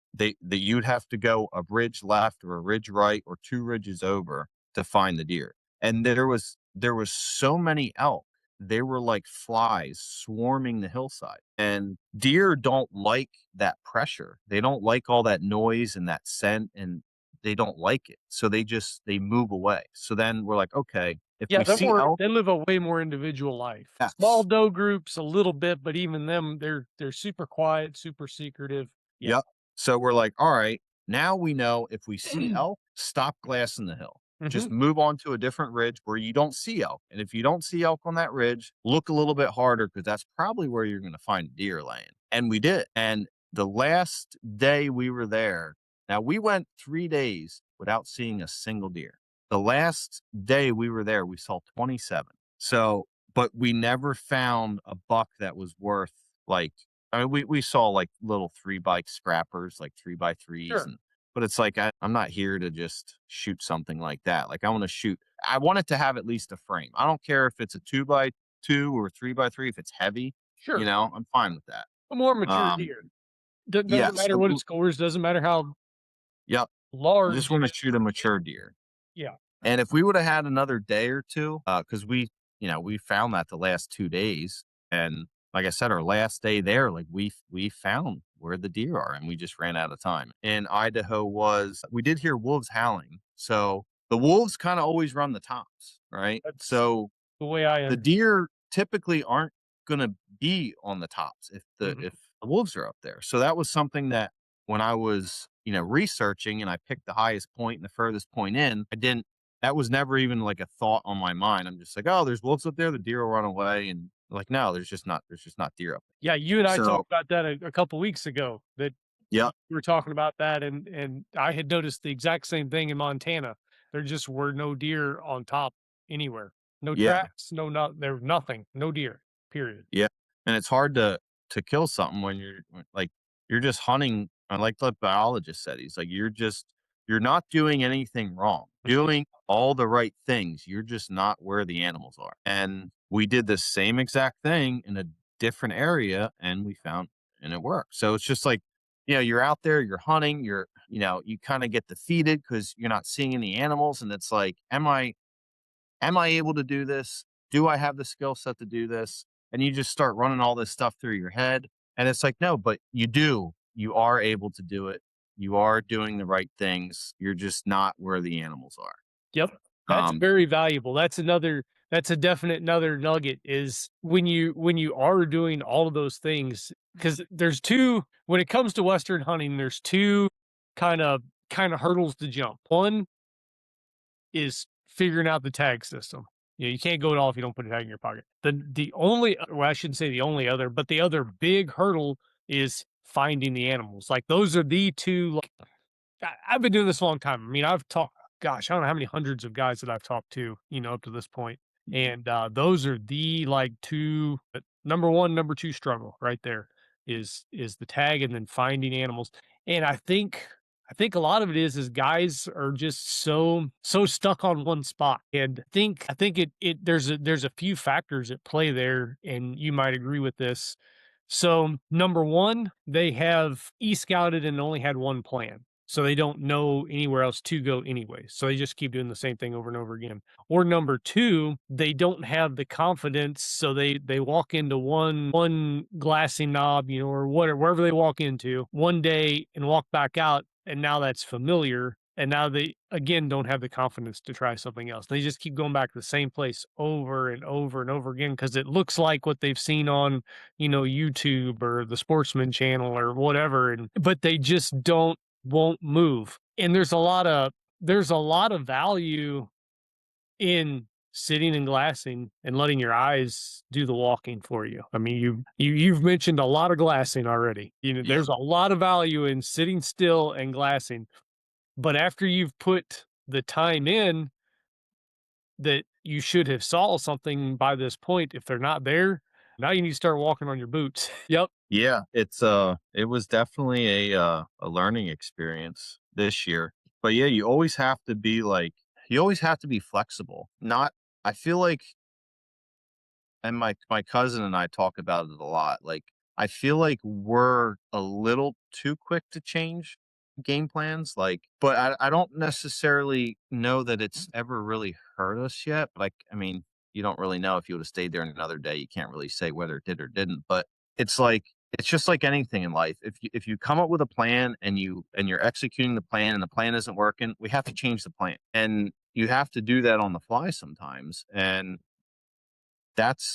You'd have to go a ridge left or a ridge right or 2 ridges over to find the deer. And there was so many elk. They were like flies swarming the hillside. And deer don't like that pressure. They don't like all that noise and that scent, and they don't like it. So they move away. So then we're like, okay, if Yeah, we see elk, they live a way more individual life. Small yes. doe groups a little bit, but even them, they're super quiet, super secretive. Yeah. Yep. So we're like, all right, now we know if we see elk, stop glassing the hill. Just Mhm. move on to a different ridge where you don't see elk. And if you don't see elk on that ridge, look a little bit harder because that's probably where you're going to find deer laying. And we did. And the last day we were there, now we went 3 days without seeing a single deer. The last day we were there, we saw 27. So, but we never found a buck that was worth like, I mean, we saw like little 3 bike scrappers, like 3x3s, Sure. and but it's like I'm not here to just shoot something like that. Like, I want it to have at least a frame. I don't care if it's a 2x2 or 3x3. If it's heavy, Sure. I'm fine with that. A more mature Um, deer. yeah. Doesn't matter what it scores, doesn't matter how Yep. I just large want it to is. shoot a mature deer. Yeah. And if we would have had another day or 2, because we found that the last 2 days, and like I said, our last day there, like, we found where the deer are, and we just ran out of time. In Idaho we did hear wolves howling, so the wolves kinda always run the tops, right? That's So the way I the am. deer typically aren't gonna be on the tops Mhm. if the wolves are up there. So that was something that when I was, researching and I picked the highest point and the furthest point in, I didn't that was never even like a thought on my mind. I'm just like, "Oh, there's wolves up there, the deer will run away." And like, no, there's just not deer up there. Yeah, you and I So, talked about that a couple weeks ago, that yeah, we were talking about that, and I had noticed the exact same thing in Montana. There just were no deer on top anywhere. No yeah. tracks, no not there was nothing, no deer, period. Yeah, and it's hard to kill something when like, you're just hunting, like the biologist said, he's like, you're not doing anything wrong, doing all the right things, you're just not where the animals are, and we did the same exact thing in a different area, and we found and it worked. So it's just like, you're out there, you're hunting, you kinda get defeated because 'cause you're not seeing any animals, and it's like, am I able to do this? Do I have the skill set to do this? And you just start running all this stuff through your head. And it's like, no, but you do. You are able to do it. You are doing the right things. You're just not where the animals are. Yep. That's Um, very valuable. That's a definite another nugget is when you are doing all of those things, because there's 2 when it comes to Western hunting, there's 2 kinda hurdles to jump. One is figuring out the tag system. You can't go at all if you don't put a tag in your pocket. The only well, I shouldn't say the only other, but the other big hurdle is finding the animals. Like, those are the 2, like I've been doing this a long time. I mean, I've talked, gosh, I don't know how many hundreds of guys that I've talked to, up to this point. And those are the like 2, number 1, number 2 struggle right there is the tag and then finding animals. And I think a lot of it is guys are just so stuck on one spot. And I think it there's a few factors at play there, and you might agree with this. So, number 1, they have e-scouted and only had one plan. So they don't know anywhere else to go anyway. So they just keep doing the same thing over and over again. Or number 2, they don't have the confidence, so they walk into one glassing knob, or whatever wherever they walk into one day and walk back out, and now that's familiar. And now they again don't have the confidence to try something else. They just keep going back to the same place over and over and over again because it looks like what they've seen on YouTube or the Sportsman channel or whatever, and but they just won't move. And there's a lot of value in sitting and glassing and letting your eyes do the walking for you. I mean, you've mentioned a lot of glassing already. yeah, There's a lot of value in sitting still and glassing, but after you've put the time in that you should have saw something by this point, if they're not there, now you need to start walking on your boots. Yep. yeah. It was definitely a learning experience this year. But yeah, you always have to be flexible. Not, I feel like, and my cousin and I talk about it a lot. Like, I feel like we're a little too quick to change game plans. Like, but I don't necessarily know that it's ever really hurt us yet. Like, I mean, you don't really know if you would have stayed there another day. You can't really say whether it did or didn't. But it's like it's just like anything in life. If you come up with a plan and you're executing the plan and the plan isn't working, we have to change the plan. And you have to do that on the fly sometimes. And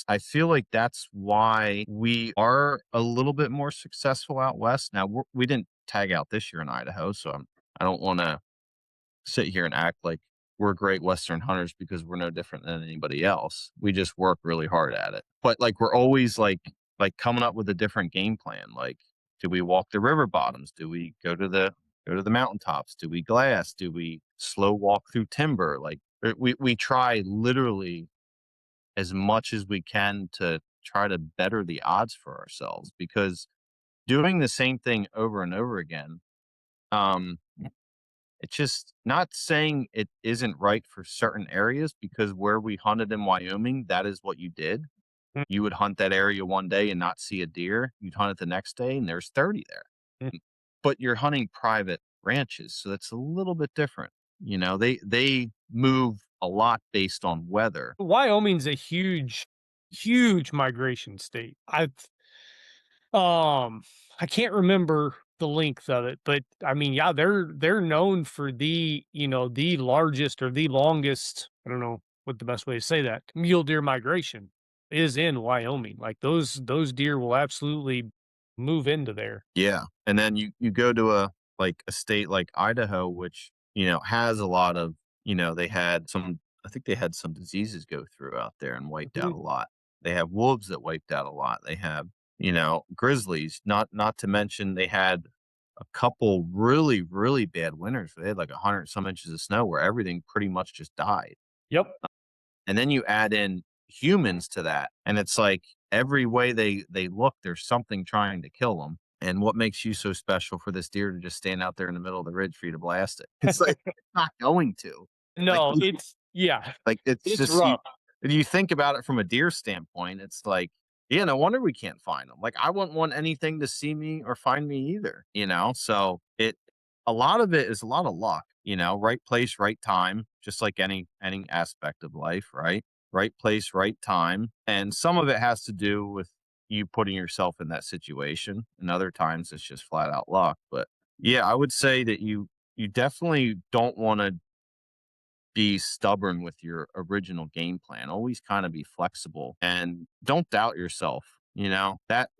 I feel like that's why we are a little bit more successful out west. Now, we didn't tag out this year in Idaho, so I don't wanna sit here and act like we're great Western hunters because we're no different than anybody else. We just work really hard at it. But, like, we're always, like, coming up with a different game plan. Like, do we walk the river bottoms? Do we go to the mountaintops? Do we glass? Do we slow walk through timber? Like, we try literally as much as we can to try to better the odds for ourselves because doing the same thing over and over again, um, it's just not saying it isn't right for certain areas because where we hunted in Wyoming, that is what you did. You would hunt that area one day and not see a deer. You'd hunt it the next day and there's 30 there. Mhm. But you're hunting private ranches, so that's a little bit different. They move a lot based on weather. Wyoming's a huge migration state. Um, I can't remember the length of it, but I mean, yeah, they're known for the largest or the longest, I don't know what the best way to say that, mule deer migration. is in Wyoming. Like those deer will absolutely move into there. Yeah, and then you go to a state like Idaho, which, has a lot of, they had some I think they had some diseases go through out there and wiped out Mhm. a lot. They have wolves that wiped out a lot. They have, grizzlies, not to mention they had a couple really, really bad winters. They had like 100 some inches of snow where everything pretty much just died. Yep. And then you add in humans to that, and it's like every way they look, there's something trying to kill them. And what makes you so special for this deer to just stand out there in the middle of the ridge for you to blast it? It's like it's not going to. Like No, it's yeah, like, it's it's just you rough. you think about it from a deer standpoint, it's like, yeah, no wonder we can't find them. Like, I wouldn't want anything to see me or find me either, you know? So, a lot of it is a lot of luck, right place, right time, just like any aspect of life, right? Right place, right time, and some of it has to do with you putting yourself in that situation, and other times it's just flat out luck, but, yeah, I would say that you definitely don't wanna be stubborn with your original game plan. Always kind of be flexible and don't doubt yourself.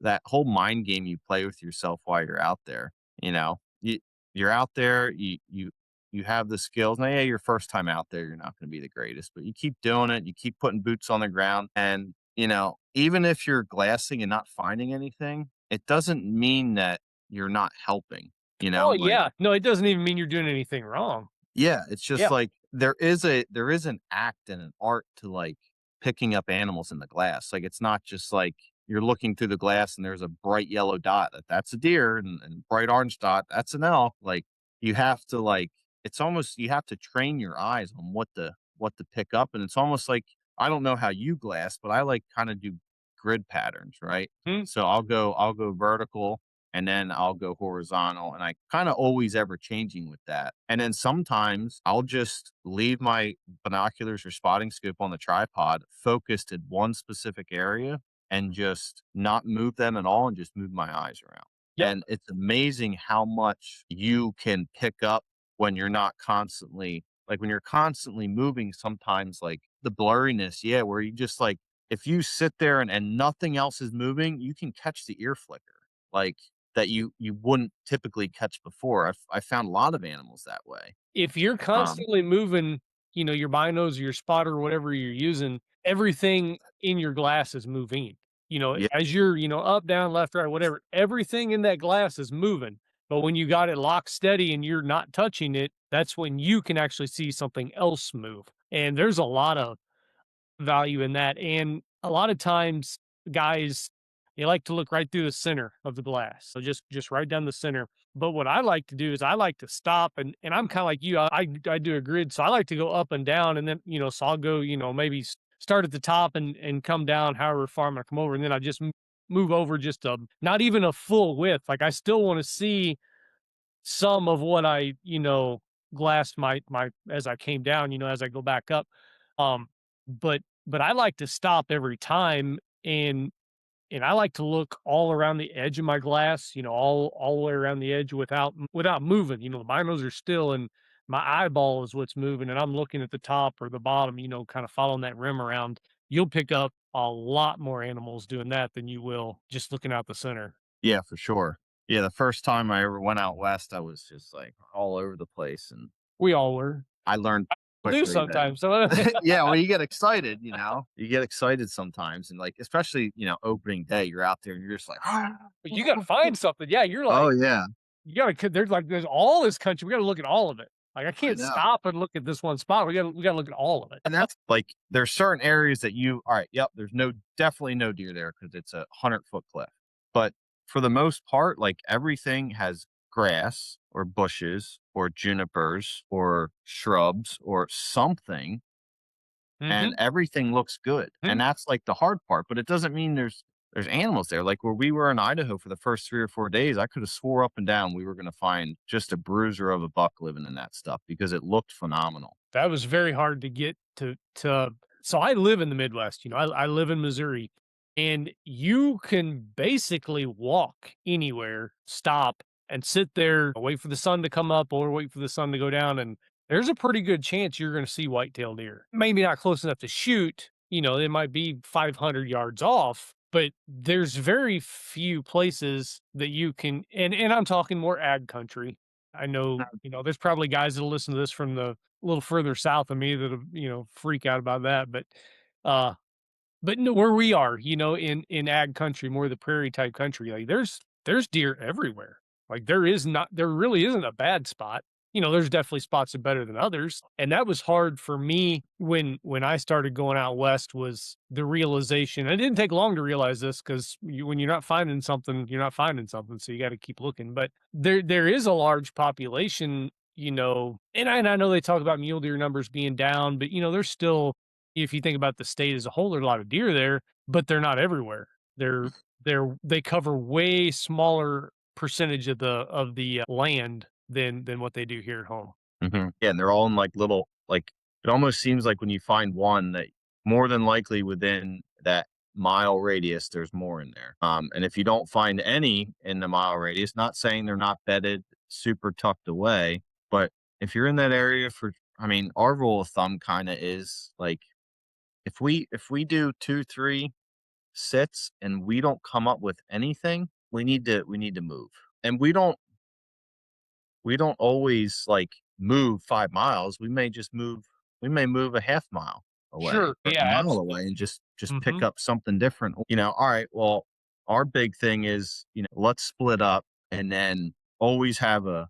That whole mind game you play with yourself while you're out there. You know, you you're out there. You have the skills. Now, yeah, your first time out there, you're not going to be the greatest, but you keep doing it. You keep putting boots on the ground, and even if you're glassing and not finding anything, it doesn't mean that you're not helping. Oh, Like, yeah. No, it doesn't even mean you're doing anything wrong. yeah, it's just Yeah. like there is an act and an art to, like, picking up animals in the glass. Like, it's not just like you're looking through the glass and there's a bright yellow dot, that's a deer, and bright orange dot, that's an elk. Like, you have to, like, it's almost you have to train your eyes on what to pick up, and it's almost like I don't know how you glass, but I, like, kinda do grid patterns, right? Mhm. So I'll go vertical, and then I'll go horizontal, and I kind of always ever changing with that. And then sometimes I'll just leave my binoculars or spotting scope on the tripod focused at one specific area and just not move them at all and just move my eyes around. Yep. And it's amazing how much you can pick up when you're not constantly like when you're constantly moving sometimes like the blurriness, yeah, where you just like if you sit there and nothing else is moving, you can catch the ear flicker. Like that you wouldn't typically catch before. I found a lot of animals that way. If you're Um, constantly moving, your binos or your spotter or whatever you're using, everything in your glass is moving. yeah, As you're, up, down, left, right, whatever, everything in that glass is moving. But when you got it locked steady and you're not touching it, that's when you can actually see something else move. And there's a lot of value in that, and a lot of times, guys, they like to look right through the center of the glass, so just right down the center, but what I like to do is I like to stop, and I'm kinda like you, I do a grid, so I like to go up and down, and then, so I'll go, maybe start at the top and come down however far I'm gonna come over, and then I just move over just not even a full width, like, I still wanna see some of what I, glassed my as I came down, as I go back up. Um, but I like to stop every time and I like to look all around the edge of my glass, all the way around the edge without moving. The binos are still and my eyeball is what's moving and I'm looking at the top or the bottom, kind of following that rim around. You'll pick up a lot more animals doing that than you will just looking out the center. yeah, for sure. Yeah, the first time I ever went out west, I was just like all over the place, and We all were. I learned We'll do quickly that sometimes. So yeah, well, you get excited, you get excited sometimes, and like especially opening day, you're out there and you're just like, but you gotta find something. Yeah, you're oh like, yeah, you gotta there's all this country, we gotta look at all of it. Like, I I can't know. stop and look at this one spot, we gotta look at all of it. And that's like there's certain areas that you all right, yep, there's definitely no deer there because it's a 100-foot cliff. But for the most part, like everything has grass or bushes or junipers or shrubs or something, and Mhm, everything looks good. mhm. And that's like the hard part, but it doesn't mean there's animals there. Like where we were in Idaho for the first 3 or 4 days, I could have swore up and down we were gonna find just a bruiser of a buck living in that stuff because it looked phenomenal. That was very hard to get to so I live in the Midwest, I live in Missouri, and you can basically walk anywhere, stop, and sit there, wait for the sun to come up or wait for the sun to go down, and there's a pretty good chance you're gonna see whitetail deer. Maybe not close enough to shoot, it might be 500 yards off, but there's very few places that you can, and I'm talking more ag country. I know, there's probably guys that'll listen to this from the a little further south of me that'll, freak out about that, uh but no, where we are, in ag country, more the prairie type country, like there's deer everywhere. Like there really isn't a bad spot. There's definitely spots that are better than others. And that was hard for me when I started going out west was the realization. It didn't take long to realize this because when you're not finding something, you're not finding something. So you got to keep looking. But there is a large population, and I know they talk about mule deer numbers being down, but there's still, if you think about the state as a whole, there's a lot of deer there, but they're not everywhere. They're they cover way smaller percentage of the land than what they do here at home. Yeah, and they're all in like little like it almost seems like when you find one that more than likely within that mile radius, there's more in there. And if you don't find any in the mile radius, not saying they're not bedded super tucked away, but if you're in that area for, I mean, our rule of thumb kind of is like if we do 2, 3 sits and we don't come up with anything, we need to move. And we don't always like move 5 miles. We may move a half mile away Sure. or Yeah, a mile away absolutely. and just pick Mhm. up something different. All right, well, our big thing is, let's split up and then always have a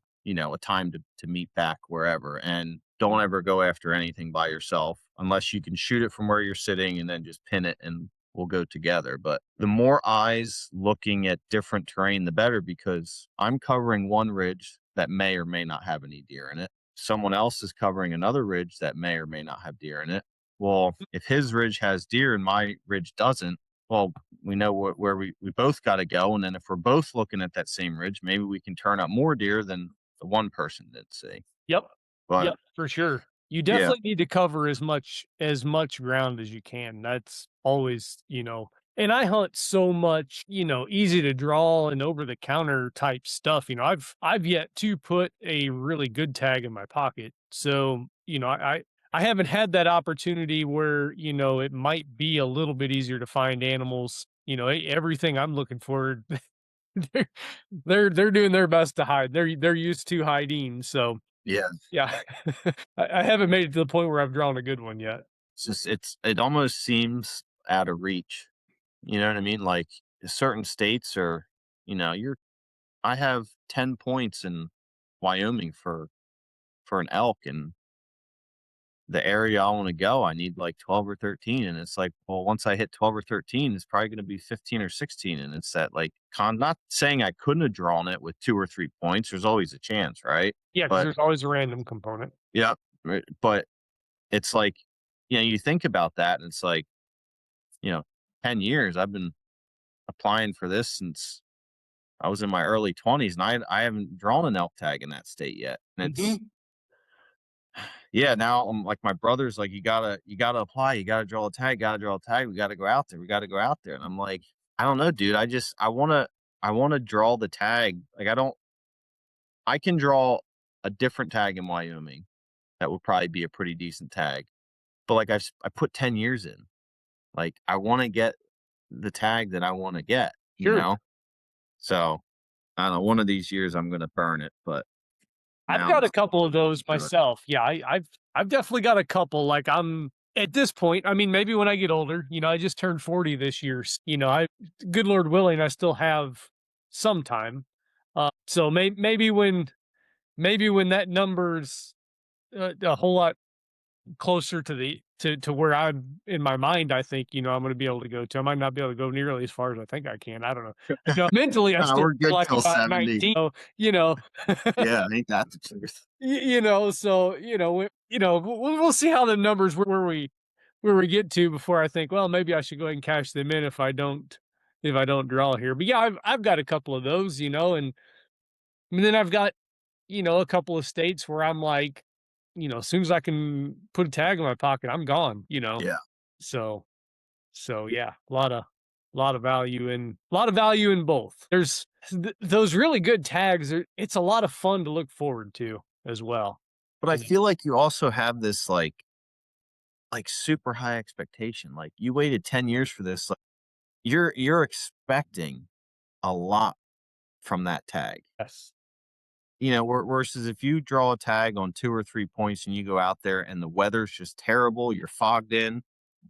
time to meet back wherever and don't ever go after anything by yourself unless you can shoot it from where you're sitting and then just pin it and we'll go together. But the more eyes looking at different terrain, the better because I'm covering one ridge that may or may not have any deer in it. Someone else is covering another ridge that may or may not have deer in it. Well, if his ridge has deer and my ridge doesn't, well, we know where we both got to go. And then if we're both looking at that same ridge, maybe we can turn up more deer than the one person did see. Yep. But Yep, for sure. You yeah, definitely need to cover as much ground as you can. That's always, and I hunt so much, easy to draw and over the counter type stuff. I've yet to put a really good tag in my pocket. So, I haven't had that opportunity where, it might be a little bit easier to find animals. Everything I'm looking for, they're they're doing their best to hide. They're used to hiding. So yeah. yeah. I haven't made it to the point where I've drawn a good one yet. It almost seems out of reach. You know what I mean? Like certain states are, you're I have 10 points in Wyoming for an elk, and the area I want to go, I need like 12 or 13. And it's like, well, once I hit 12 or 13, it's probably going to be 15 or 16. And it's that like not saying I couldn't have drawn it with 2 or 3 points. There's always a chance, right? Yeah, because But there's always a random component. yeah, right, but it's like, you think about that and it's like, you know, 10 years I've been applying for this since I was in my early 20s and I haven't drawn an elk tag in that state yet. And it's Mhm. yeah, now I'm like my brother's like, you gotta apply, you gotta draw a tag, gotta draw a tag, we gotta go out there, we gotta go out there. And I'm like, I don't know, dude. I wanna draw the tag. Like I can draw a different tag in Wyoming that would probably be a pretty decent tag. But like I put 10 years in. Like I wanna get the tag that I wanna get, you Sure. know? So I don't know, one of these years I'm gonna burn it, but I've now I'm got a just couple of those through it. myself. Yeah, I've definitely got a couple, like, I'm at this point, I mean, maybe when I get older, I just turned 40 this year, I good Lord willing, I still have some time. So maybe when that number's, a whole lot closer to the to where I'm in my mind, I think, I'm gonna be able to go to. I might not be able to go nearly as far as I think I can. I don't know. Mentally, I still We're feel good like I'm till about 70. 19, so, you know, Yeah, ain't that the truth? so, we'll see how the numbers where we get to before I think, well, maybe I should go ahead and cash them in if I don't draw here. But yeah, I've got a couple of those, and then I've got, a couple of states where I'm like, as soon as I can put a tag in my pocket, I'm gone. Yeah. So yeah, a lot of value in both. There's those really good tags it's a lot of fun to look forward to as well. But I You know? feel like you also have this like like super high expectation. Like you waited 10 years for this. Like, you're expecting a lot from that tag. Yes. You know, versus if you draw a tag on 2 or 3 points and you go out there and the weather's just terrible, you're fogged in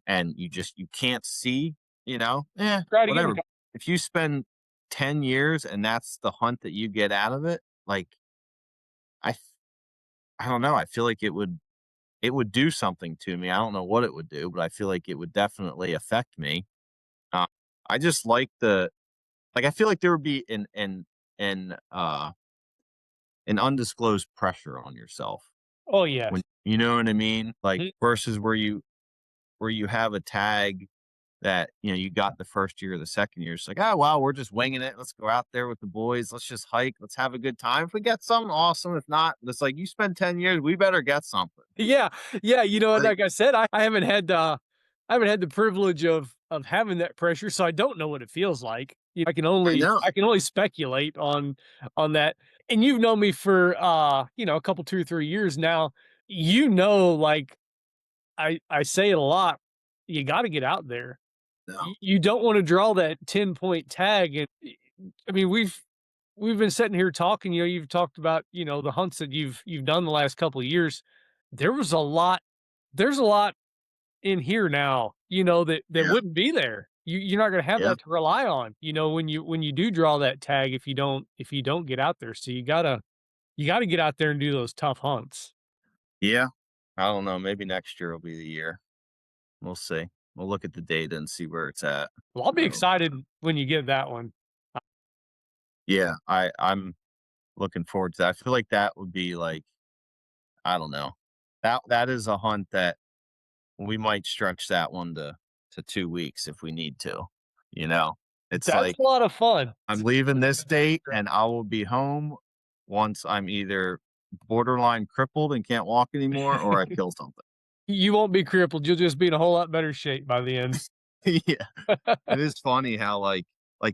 and you can't see, Try it again. whatever. If you spend 10 years and that's the hunt that you get out of it, like I f I don't know, I feel like it would do something to me. I don't know what it would do, but I feel like it would definitely affect me. Uh, I just like I feel like there would be an undisclosed pressure on yourself Oh, when yes. you know what I mean? Like, Mhm. versus where you have a tag that, you got the first year or the second year. It's like, "Oh, wow, we're just winging it. Let's go out there with the boys. Let's just hike. Let's have a good time. If we get something, awesome. If not, it's like, you spend 10 years, we better get something." Yeah, yeah, and Like, like I said, I haven't had the privilege of having that pressure, so I don't know what it feels like. I know. I can only speculate on that. And you've known me for a couple 2 or 3 years now. Like I say it a lot, you gotta get out there. No. You don't wanna draw that 10-point tag, and I mean, we've been sitting here talking, you've talked about, the hunts that you've done the last couple of years. There was a lot there's a lot in here now, that Yeah. wouldn't be there. You're not gonna have Yep. that to rely on, when you do draw that tag if you don't get out there. So you gotta get out there and do those tough hunts. Yeah. I don't know. Maybe next year will be the year. We'll see. We'll look at the data and see where it's at. Well, I'll be So, excited when you get that one. yeah, I'm looking forward to that. I feel like that would be like, I don't know. That is a hunt that we might stretch that one to 2 weeks if we need to, you know? It's That's like, a lot of fun. I'm leaving this date and I will be home once I'm either borderline crippled and can't walk anymore or I kill something. You won't be crippled, you'll just be in a whole lot better shape by the end. Yeah. It is funny how,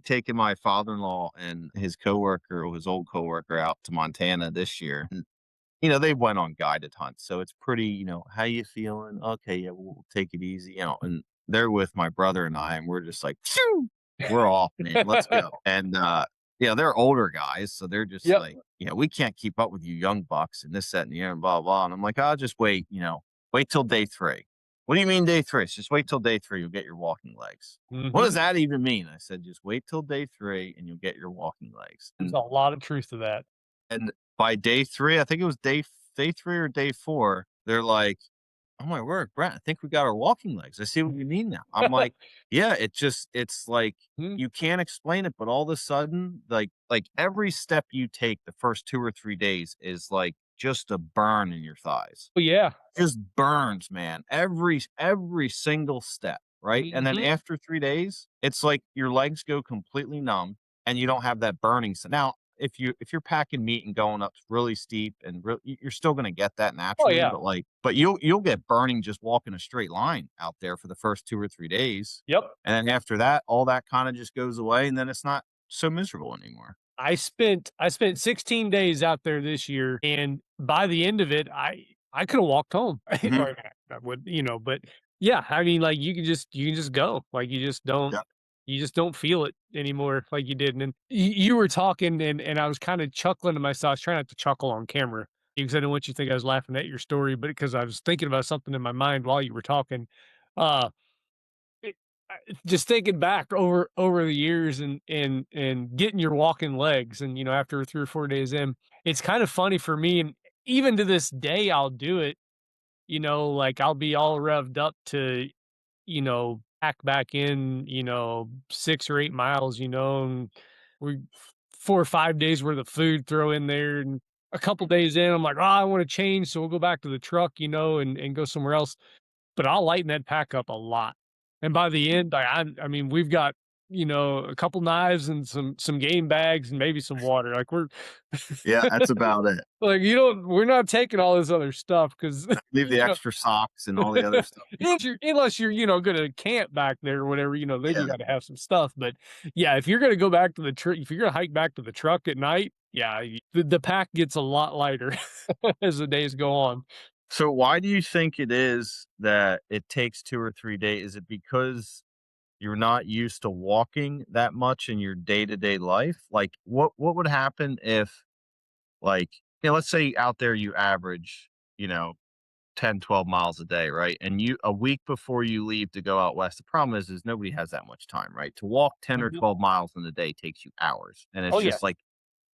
taking my father-in-law and his coworker or his old coworker out to Montana this year, and, they went on guided hunts, so it's pretty, "How you feeling?" "Okay, yeah, we'll take it easy," and they're with my brother and I, and we're just like, "Phew! We're off, man, let's go." And, they're older guys, so they're just Yep. like, "We can't keep up with you young bucks," and this, that, and the other, and blah, blah, and I'm like, "I'll just wait, wait till day 3." "What do you mean day 3?" "It's just wait till day 3, you'll get your walking legs." "What does Mhm. that even mean?" I said, "Just wait till day 3 and you'll get your walking legs." There's a lot of truth to that. And by day 3, I think it was day 3 or day 4, they're like, "Oh my word, Brent, I think we got our walking legs. I see what you mean now." I'm like, "Yeah, it's like Mm. you can't explain it, but all of a sudden, every step you take the first 2 or 3 days is like just a burn in your thighs. Oh, yeah. Just burns, man. Every single step, right? And then Mhm. after 3 days, it's like your legs go completely numb and you don't have that burning. So now if you're packing meat and going up really steep and you're still gonna get that Oh, naturally, yeah. but you'll get burning just walking a straight line out there for the first 2 or 3 days. Yep. And then after that, all that kinda just goes away and then it's not so miserable anymore. I spent 16 days out there this year, and by the end of it, I coulda walked home. Mhm. Or I would, but yeah, I mean, like, you can just go. Like, Yeah. you just don't feel it anymore like you did, and then you were talking, and I was kinda chuckling to myself. I was trying not to chuckle on camera because I didn't want you to think I was laughing at your story, but because I was thinking about something in my mind while you were talking. Uh It just thinking back over the years and getting your walking legs and, after 3 or 4 days in, it's kind of funny for me, and even to this day, I'll do it, like, I'll be all revved up to, pack back in, 6 or 8 miles, and we 4 or 5 days worth of food throw in there, and a couple days in, I'm like, "Oh, I wanna change, so we'll go back to the truck, and go somewhere else." But I'll lighten that pack up a lot. And by the end, I mean, we've got, a couple knives and some game bags and maybe some water. Like, we're Yeah, that's about it. like, we're not taking all this other stuff because Leave the know, extra socks and all the other stuff. unless you're, gonna camp back there or whatever, then you Yeah. gotta have some stuff. But yeah, if you're gonna go back to the truck, if you're gonna hike back to the truck at night, yeah, the pack gets a lot lighter as the days go on. So why do you think it is that it takes 2 or 3 days? Is it because you're not used to walking that much in your day-to-day life? Like, what would happen if, like, let's say out there you average, you know, 10, 12 miles a day, right? And you a week before you leave to go out west, the problem is nobody has that much time, right? To walk 10 or Mhm. 12 miles in a day takes you hours. And it's Oh, just yes. like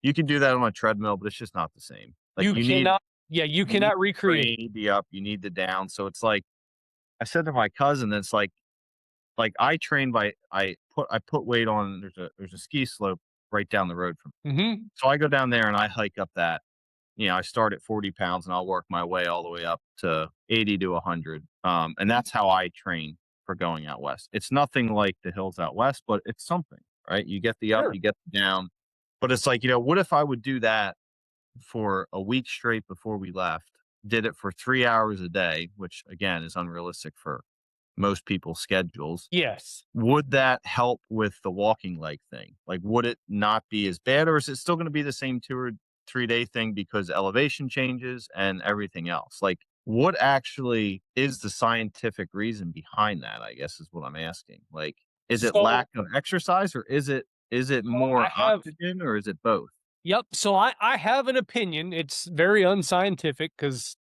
you can do that on a treadmill, but it's just not the same. Like You cannot yeah, you you need cannot recreate. you need the up, you need the down. So it's like I said to my cousin, it's like I train by I put weight on there's a ski slope right down the road from me. Mhm. So I go down there and I hike up that. I start at 40 pounds and I'll work my way all the way up to 80 to 100. And that's how I train for going out west. It's nothing like the hills out west, but it's something, right? You get the up, Sure. you get the down. But it's like, what if I would do that for a week straight before we left, did it for 3 hours a day, which again is unrealistic for most people's schedules. Yes. Would that help with the walking leg thing? Like, would it not be as bad, or is it still going to be the same 2 or 3 day thing because elevation changes and everything else? Like, what actually is the scientific reason behind that? I guess is what I'm asking. Like, is it So lack of exercise, or is it I more have oxygen, or is it both? Yep, so I have an opinion. It's very unscientific because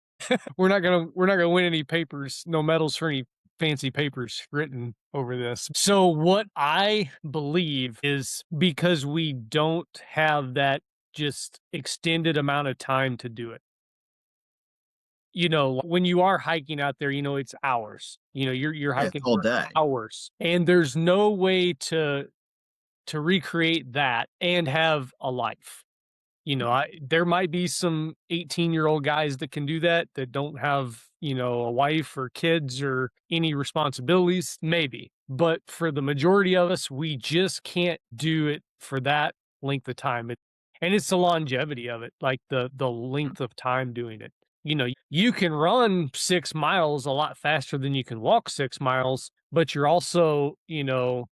we're not gonna win any papers, no medals for any fancy papers written over this. So what I believe is because we don't have that just extended amount of time to do it. When you are hiking out there, it's hours. You're Yeah, it's hiking all for day. hours, and there's no way to recreate that and have a life. Mhm. There might be some 18-year-old guys that can do that, that don't have, a wife or kids or any responsibilities, maybe. But for the majority of us, we just can't do it for that length of time. And it's the longevity of it, like the length of time doing it. You can run 6 miles a lot faster than you can walk 6 miles, but you're also,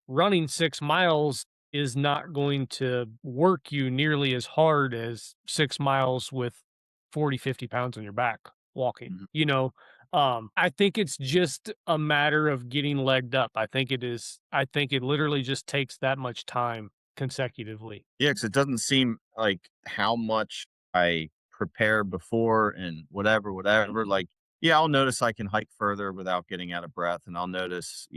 running 6 miles is not going to work you nearly as hard as 6 miles with 40, 50 pounds on your back walking. Mhm. I think it's just a matter of getting legged up. I think it literally just takes that much time consecutively. Yeah, because it doesn't seem like how much I prepare before and whatever. Like, yeah, I'll notice I can hike further without getting out of breath, and I'll notice,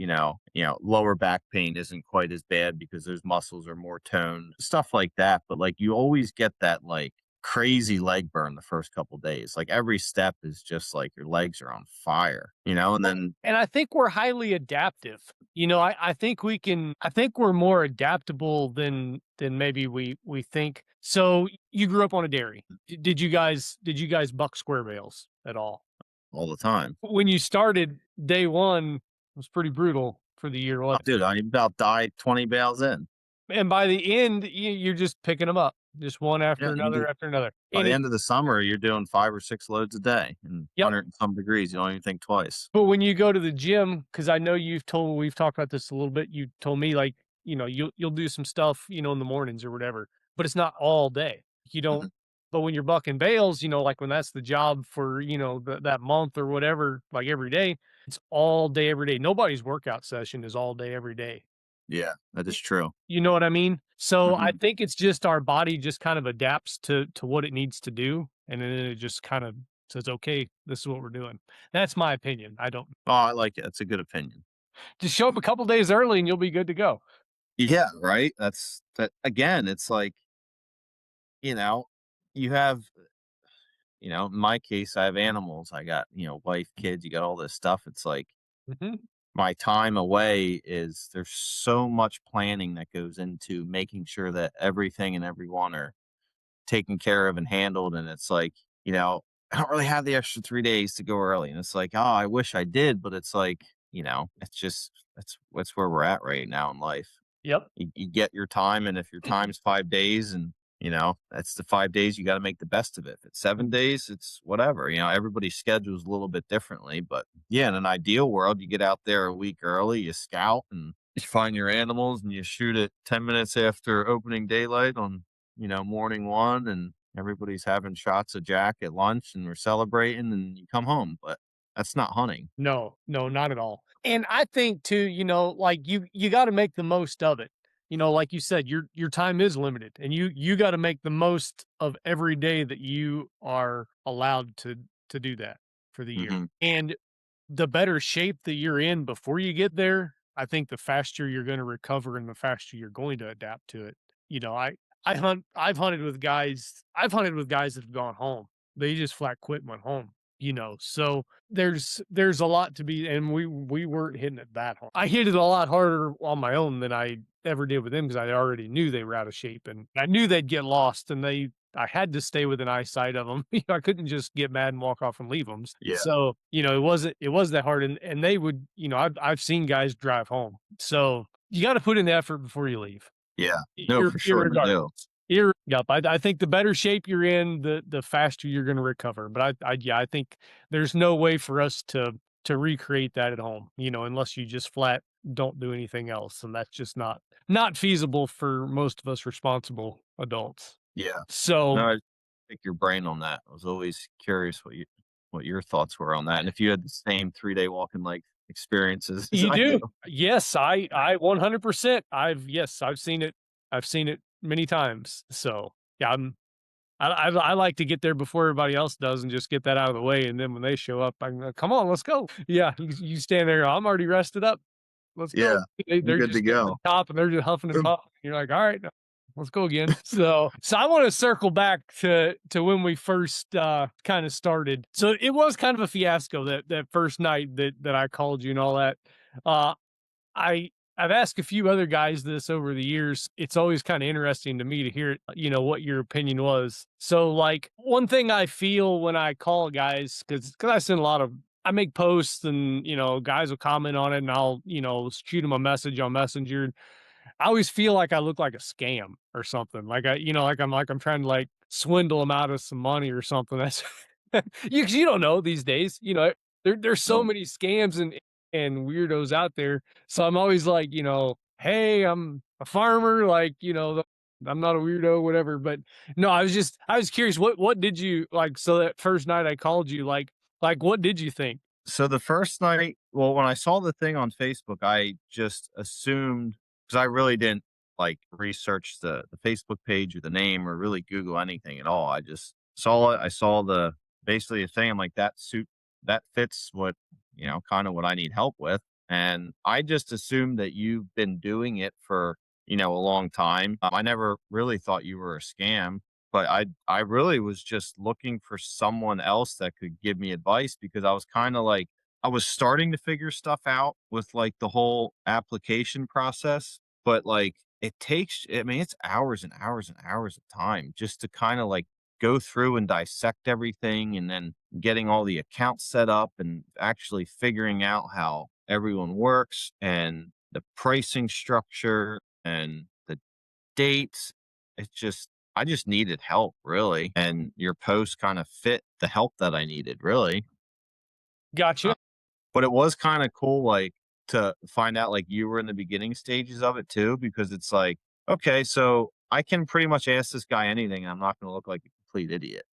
lower back pain isn't quite as bad because those muscles are more toned, stuff like that. But like, you always get that like crazy leg burn the first couple days. Like every step is just like your legs are on fire, and Well, then and I think we're highly adaptive. I think we're more adaptable than maybe we think. So you grew up on a dairy. Did you guys buck square bales at all? all the time. When you started day one, it was pretty brutal for the year, Oh, wasn't dude, I about died 20 bales in. it? And by the end, you're just picking them up, just one Yeah, after you another do. after another. By And the it end of the summer, you're doing 5 or 6 loads a day and Yep. 100 and some degrees. You don't even think twice. But when you go to the gym, because I know we've talked about this a little bit. You told me like, you'll do some stuff, in the mornings or whatever, but it's not all day. You don't. Mhm. But when you're bucking bales, like when that's the job for that month or whatever, like every day, it's all day every day. Nobody's workout session is all day every day. Yeah, that Y- is true. You know what I mean? So I Mhm. think it's just our body just kind of adapts to what it needs to do, and then it just kind of says, "Okay, this is what we're doing." That's my opinion. I don't. Oh, I like it. That's a good opinion. Just show up a couple days early and you'll be good to go. Yeah, right? That's that again, it's like, you know, you have, in my case, I have animals. I got, wife, kids, you got all this stuff. It's like Mhm. my time away is there's so much planning that goes into making sure that everything and everyone are taken care of and handled. And it's like, I don't really have the extra 3 days to go early. And it's like, oh, I wish I did, but it's like, it's just that's where we're at right now in life. Yep. You get your time, and if your time's 5 days, and that's the 5 days, you got to make the best of it. If it's 7 days, it's whatever. Everybody's schedule is a little bit differently, but yeah, in an ideal world, you get out there a week early, you scout, and you find your animals, and you shoot at 10 minutes after opening daylight on morning one, and Everybody's having shots of Jack at lunch and we're celebrating and you come home, but that's not hunting. No, no, not at all. And I think too, like you got to make the most of it. Like you said, your time is limited, and you got to make the most of every day that you are allowed to do that for the year. Mhm. And the better shape that you're in before you get there, I think the faster you're going to recover and the faster you're going to adapt to it. You know, I I've hunted with guys that have gone home. They just flat quit and went home, So there's a lot to be, and we weren't hitting it that hard. I hit it a lot harder on my own than I ever did with them because I already knew they were out of shape and I knew they'd get lost and I had to stay within eyesight of them. I couldn't just get mad and walk off and leave them. Yeah. So, it wasn't that hard, and they would, I've seen guys drive home. So, you gotta put in the effort before you leave. Yeah. No, Ir for sure. You irregardless. do. Yep, I think the better shape you're in, the faster you're gonna recover, but yeah, I think there's no way for us to recreate that at home, unless you just flat don't do anything else, and that's just not feasible for most of us responsible adults. Yeah. So No, I pick your brain on that. I was always curious what your thoughts were on that, and if you had the same 3-day walking like experiences as you I do. do. Yes, I 100%. I've seen it. I've seen it many times. So, yeah, I like to get there before everybody else does and just get that out of the way, and then when they show up, I'm like, "Come on, let's go." Yeah, you stand there, "I'm already rested up. Let's Yeah. go." I'm They're good to just getting to go. the top, and they're just huffing and puffing. You're like, "All right, let's go again." So I wanna circle back to when we first, kinda started. So it was kind of a fiasco that first night that I called you and all that. Uh, I I've asked a few other guys this over the years. It's always kind of interesting to me to hear, what your opinion was. So, like, one thing I feel when I call guys, because I send a lot of, I make posts and guys will comment on it, and I'll shoot them a message on Messenger. I always feel like I look like a scam or something. Like I'm trying to like swindle them out of some money or something. That's you don't know these days. There's so No. many scams and weirdos out there. So I'm always like, hey, I'm a farmer. Like, I'm not a weirdo, whatever. But no, I was curious. What did you like? So that first night I called you, like what did you think? So the first night, well, when I saw the thing on Facebook, I just assumed because I really didn't like research the Facebook page or the name or really Google anything at all. I just saw it. I saw the basically a thing. I'm like, that suit that fits what kind of what I need help with. And I just assumed that you've been doing it for a long time. I never really thought you were a scam, but I really was just looking for someone else that could give me advice because I was kind of like I was starting to figure stuff out with like the whole application process, but like it takes I mean it's hours and hours and hours of time just to kind of like go through and dissect everything and then getting all the accounts set up and actually figuring out how everyone works and the pricing structure and the dates. It's just I just needed help really, and your post kind of fit the help that I needed really. Uh, Gotcha. but it was kind of cool, like to find out like you were in the beginning stages of it too, because it's like, okay, so I can pretty much ask this guy anything, and I'm not going to look like a complete idiot.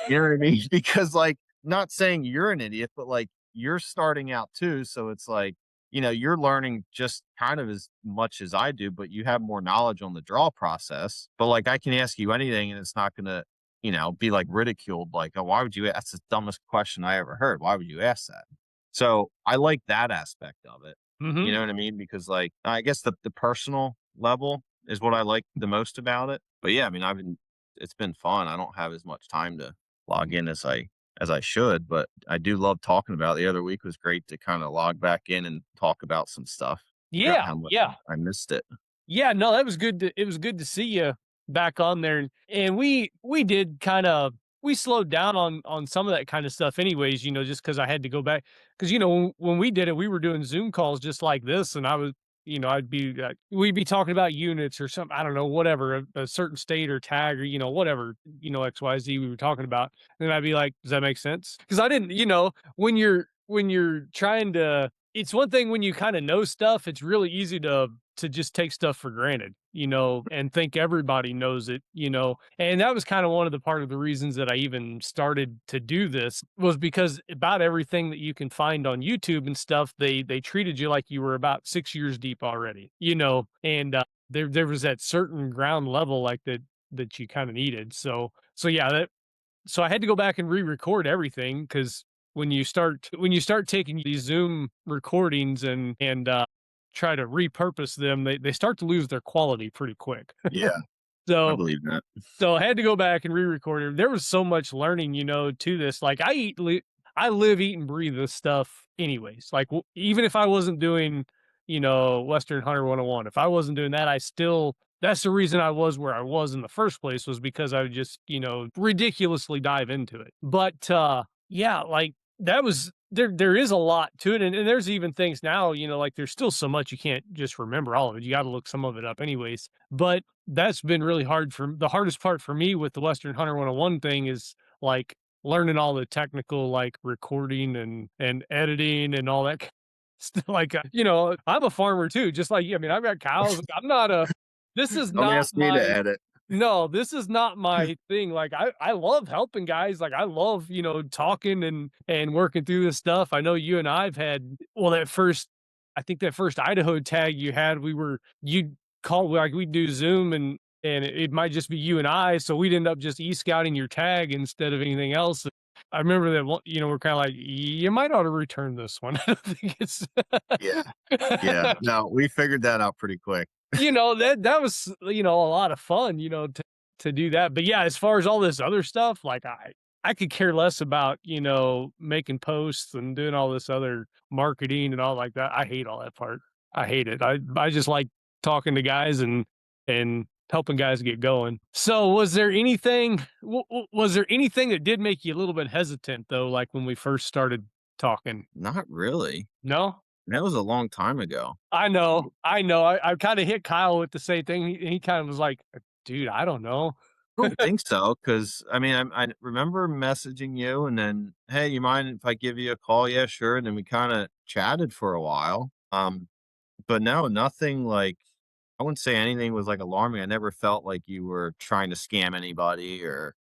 You know what I mean? Because, like, not saying you're an idiot, but, like, you're starting out too, so it's like, you're learning just kind of as much as I do, but you have more knowledge on the draw process. But, like, I can ask you anything, and it's not gonna, be, like, ridiculed, like, "Oh, why would you that's the dumbest question I ever heard. Why would you ask that?" So, I like that aspect of it. You Hmm. know what I mean? Because, like, I guess the personal level is what I like the most about it. But, yeah, I mean, it's been fun. I don't have as much time to log in as I should, but I do love talking about it. The other week was great to kinda log back in and talk about some stuff. Forgot Yeah, how much yeah. I missed it. Yeah, no, that was good to it was good to see you back on there, and we did kinda we slowed down on some of that kinda stuff anyways, just because I had to go back. Because when we did it, we were doing Zoom calls just like this, and I was I'd be, we'd be talking about units or something, I don't know, whatever, a certain state or tag or, whatever, XYZ we were talking about, and I'd be like, "Does that make sense?" Because I didn't when you're trying to it's one thing when you kinda know stuff, it's really easy to just take stuff for granted, and think everybody knows it, and that was kinda one of the part of the reasons that I even started to do this was because about everything that you can find on YouTube and stuff, they treated you like you were about 6 years deep already, and, there was that certain ground level, like, that you kinda needed, so yeah, so I had to go back and re-record everything because when you start taking these Zoom recordings and try to repurpose them, they start to lose their quality pretty quick. Yeah, I So believe that. so I had to go back and re-record it. There was so much learning, to this. Like I live, eat, and breathe this stuff anyways. Like even if I wasn't doing, Western Hunter 101, if I wasn't doing that, I still that's the reason I was where I was in the first place was because I would just, ridiculously dive into it. But yeah, like that was there is a lot to it. And there's even things now, like there's still so much you can't just remember all of it. You got to look some of it up anyways. But that's been really hard for the hardest part for me with the Western Hunter 101 thing is like learning all the technical like recording and editing and all that stuff. Like I'm a farmer too, just like you. I mean, I've got cows. I'm not a this is Don't not ask me to my edit. no, this is not my thing. Like I love helping guys. Like I love, talking and working through this stuff. I know you and I've had well that first I think that first Idaho tag you had, you call like we do Zoom and it might just be you and I, so we'd end up just e-scouting your tag instead of anything else. I remember that one, we're kind of like, you might ought to return this one. I don't think it's Yeah, yeah. No, we figured that out pretty quick. that was, a lot of fun, to do that. But yeah, as far as all this other stuff, like I could care less about, making posts and doing all this other marketing and all like that. I hate all that part. I hate it. I just like talking to guys and helping guys get going. So was there anything that did make you a little bit hesitant though, like when we first started talking? Not really. No? That was a long time ago. I know, I know. I kinda hit Kyle with the same thing. He kinda was like, "Dude, I don't know." I don't think so, because I mean, I remember messaging you and then, "Hey, you mind if I give you a call?" "Yeah, sure," and then we kinda chatted for a while, but no, nothing like I wouldn't say anything was, like, alarming. I never felt like you were trying to scam anybody or,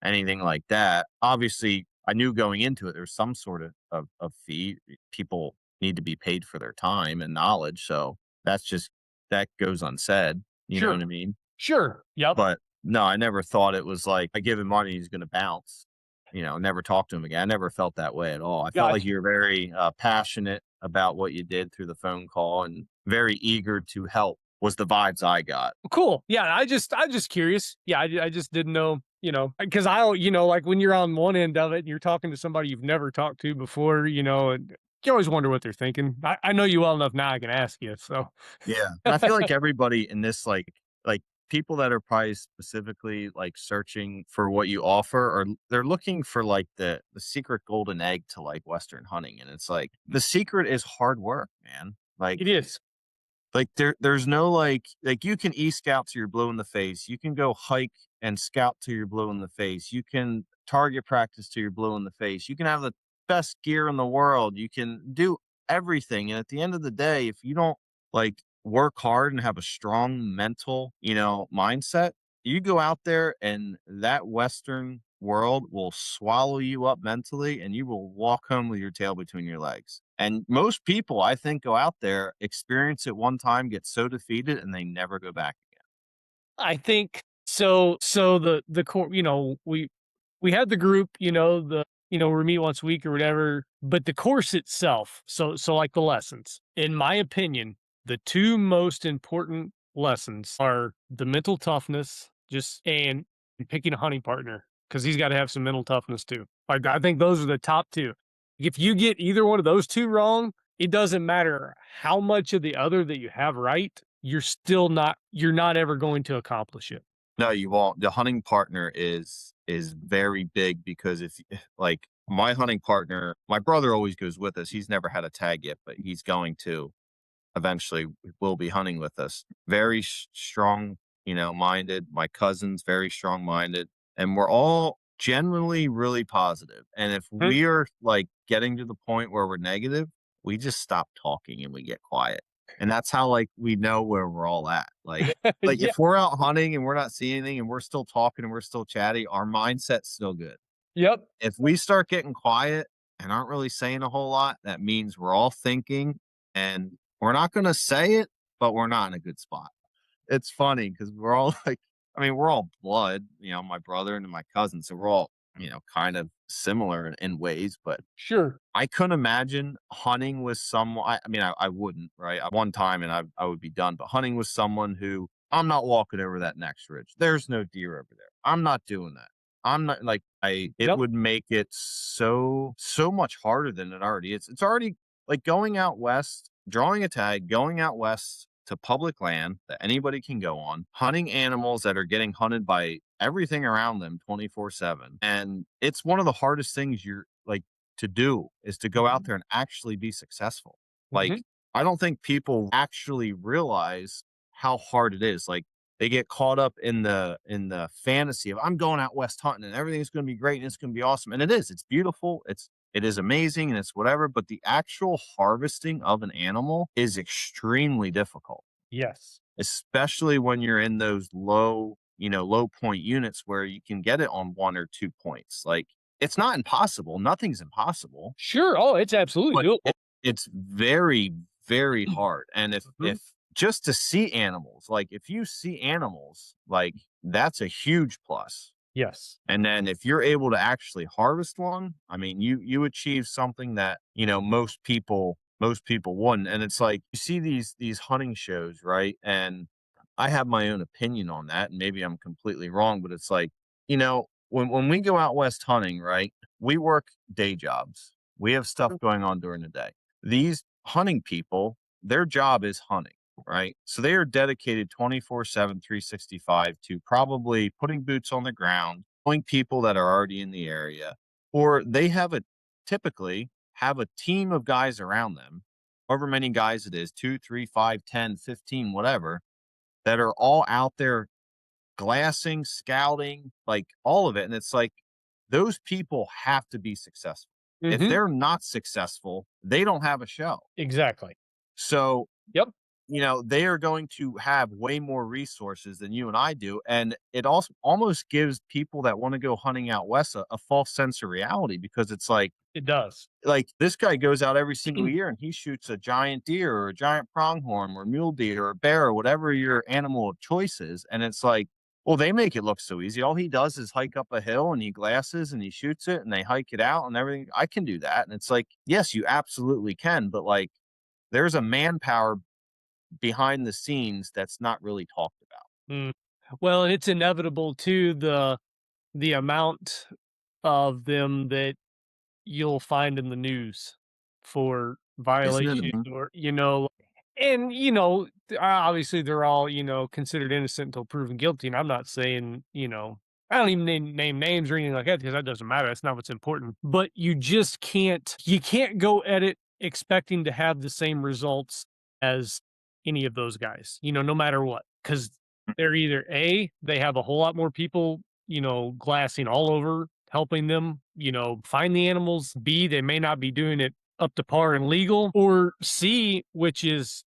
anything like that. Obviously, I knew going into it, there's some sort of fee. People need to be paid for their time and knowledge, so that goes unsaid, you know what I Sure, mean? sure. Yep, But, no, I never thought it was like, I give him money, he's gonna bounce, never talk to him again. I never felt that way at all. I felt like gotcha. you were very, passionate about what you did through the phone call and very eager to help was the vibes I got. Cool. Yeah, I just curious. Yeah, I just didn't know, because like when you're on one end of it and you're talking to somebody you've never talked to before, and you always wonder what they're thinking. I know you well enough now I can ask you, so Yeah, and I feel like everybody in this, like, people that are probably specifically, like, searching for what you offer or they're looking for, like, the secret golden egg to, like, Western hunting, and it's like, the secret is hard work, man. it is. Like, there's no, you can e-scout till you're blue in the face, you can go hike and scout till you're blue in the face, you can target practice till you're blue in the face, you can have the best gear in the world, you can do everything, and at the end of the day, if you don't, work hard and have a strong mental, mindset, you go out there and that Western world will swallow you up mentally, and you will walk home with your tail between your legs. And most people, I think, go out there, experience it one time, get so defeated, and they never go back again. I think so. So the core, we had the group, we meet once a week or whatever, but the course itself, so like the lessons, in my opinion, the two most important lessons are the mental toughness, just and picking a hunting partner because he's got to have some mental toughness too. Like I think those are the top two. If you get either one of those two wrong, it doesn't matter how much of the other that you have right, you're not ever going to accomplish it. No, you won't. The hunting partner is very big because if like my hunting partner, my brother always goes with us. He's never had a tag yet, but he's going to eventually will be hunting with us. Very strong, minded. My cousin's very strong minded, and we're all generally really positive. And if Hmm? we are like getting to the point where we're negative, we just stop talking and we get quiet. And that's how, like, we know where we're all at. Like Yeah. if we're out hunting and we're not seeing anything and we're still talking and we're still chatty, our mindset's still good. Yep. If we start getting quiet and aren't really saying a whole lot, that means we're all thinking, and we're not going to say it, but we're not in a good spot. It's funny because we're all like, I mean, we're all blood, my brother and my cousin. So we're all, kind of similar in ways, but Sure. I couldn't imagine hunting with someone. I mean, I wouldn't, right? One time and I would be done, but hunting with someone who I'm not walking over that next ridge. There's no deer over there. I'm not doing that. I'm not like it Yep. would make it so much harder than it already is. It's already like going out west, drawing a tag, going out west to public land that anybody can go on, hunting animals that are getting hunted by everything around them 24/7. And it's one of the hardest things you're like to do is to go out Mhm. there and actually be successful. Like, Mhm. I don't think people actually realize how hard it is. Like, they get caught up in the fantasy of I'm going out west hunting and everything's going to be great and it's going to be awesome. And it is. It's beautiful. It is amazing and it's whatever, but the actual harvesting of an animal is extremely difficult, Yes. especially when you're in those low point units where you can get it on 1 or 2 points. Like, it's not impossible. Nothing's impossible, Sure. Oh, it's absolutely but doable. it's very, very hard. And if Mhm. just to see animals, like if you see animals, like that's a huge plus. Yes. And then if you're able to actually harvest one, I mean, you achieve something that, most people wouldn't. And it's like you see these hunting shows, right? And I have my own opinion on that, and maybe I'm completely wrong, but it's like, when we go out west hunting, right? We work day jobs. We have stuff Mhm. going on during the day. These hunting people, their job is hunting, right? So they are dedicated 24/7, 365 to probably putting boots on the ground, knowing people that are already in the area, or they typically have a team of guys around them, however many guys it is, 2, 3, 5, 10, 15, whatever, that are all out there glassing, scouting, like all of it. And it's like those people have to be successful. If Mhm. they're not successful, they don't have a show. Exactly. So, Yep. they are going to have way more resources than you and I do. And it also almost gives people that want to go hunting out west a false sense of reality because it's It does. like this guy goes out every single year and he shoots a giant deer or a giant pronghorn or mule deer or a bear or whatever your animal of choice is. And it's like, well, they make it look so easy. All he does is hike up a hill and he glasses and he shoots it and they hike it out and everything. I can do that. And it's like, yes, you absolutely can. But like, there's a manpower behind the scenes that's not really talked about. Mm. Well, and it's inevitable too, the amount of them that you'll find in the news for Isn't it? violations or, and, obviously they're all, considered innocent until proven guilty. And I'm not saying, I don't even name names or anything like that because that doesn't matter. That's not what's important. But you can't go at it expecting to have the same results as any of those guys, no matter what. Because they're either they have a whole lot more people, glassing all over, helping them, find the animals. B, they may not be doing it up to par and legal. Or C, which is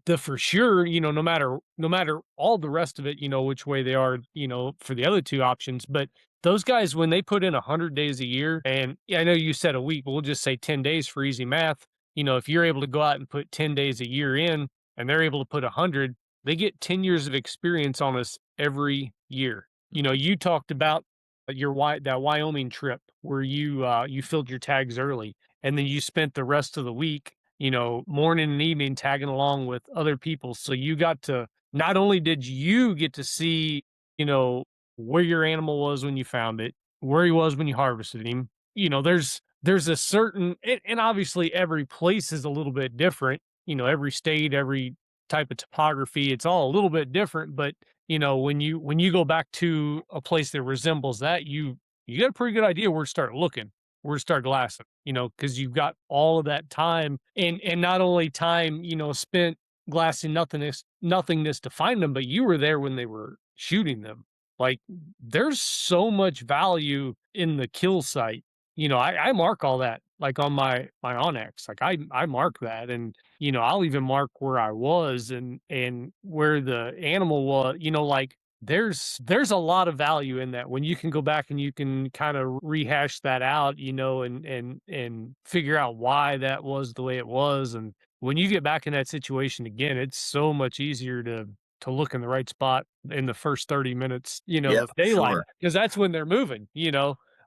the for sure, no matter all the rest of it, which way they are, for the other two options. But those guys, when they put in 100 days a year, and yeah, I know you said a week, but we'll just say 10 days for easy math. If you're able to go out and put 10 days a year in and they're able to put 100, they get 10 years of experience on us every year. You talked about that Wyoming trip where you filled your tags early and then you spent the rest of the week, morning and evening tagging along with other people. So you got to not only did you get to see, you know, where your animal was when you found it, where he was when you harvested him. There's a certain and obviously every place is a little bit different. Every state, every type of topography, it's all a little bit different. But when you go back to a place that resembles that, you get a pretty good idea where to start looking, where to start glassing, because you've got all of that time and not only time, spent glassing nothingness to find them, but you were there when they were shooting them. Like there's so much value in the kill site. I mark all that. like on my Onyx. Like I mark that, and I'll even mark where I was and where the animal was. Like there's a lot of value in that when you can go back and you can kind of rehash that out, and figure out why that was the way it was. And when you get back in that situation again, it's so much easier to look in the right spot in the first 30 minutes, Yeah, of for daylight, sure. because that's when they're moving,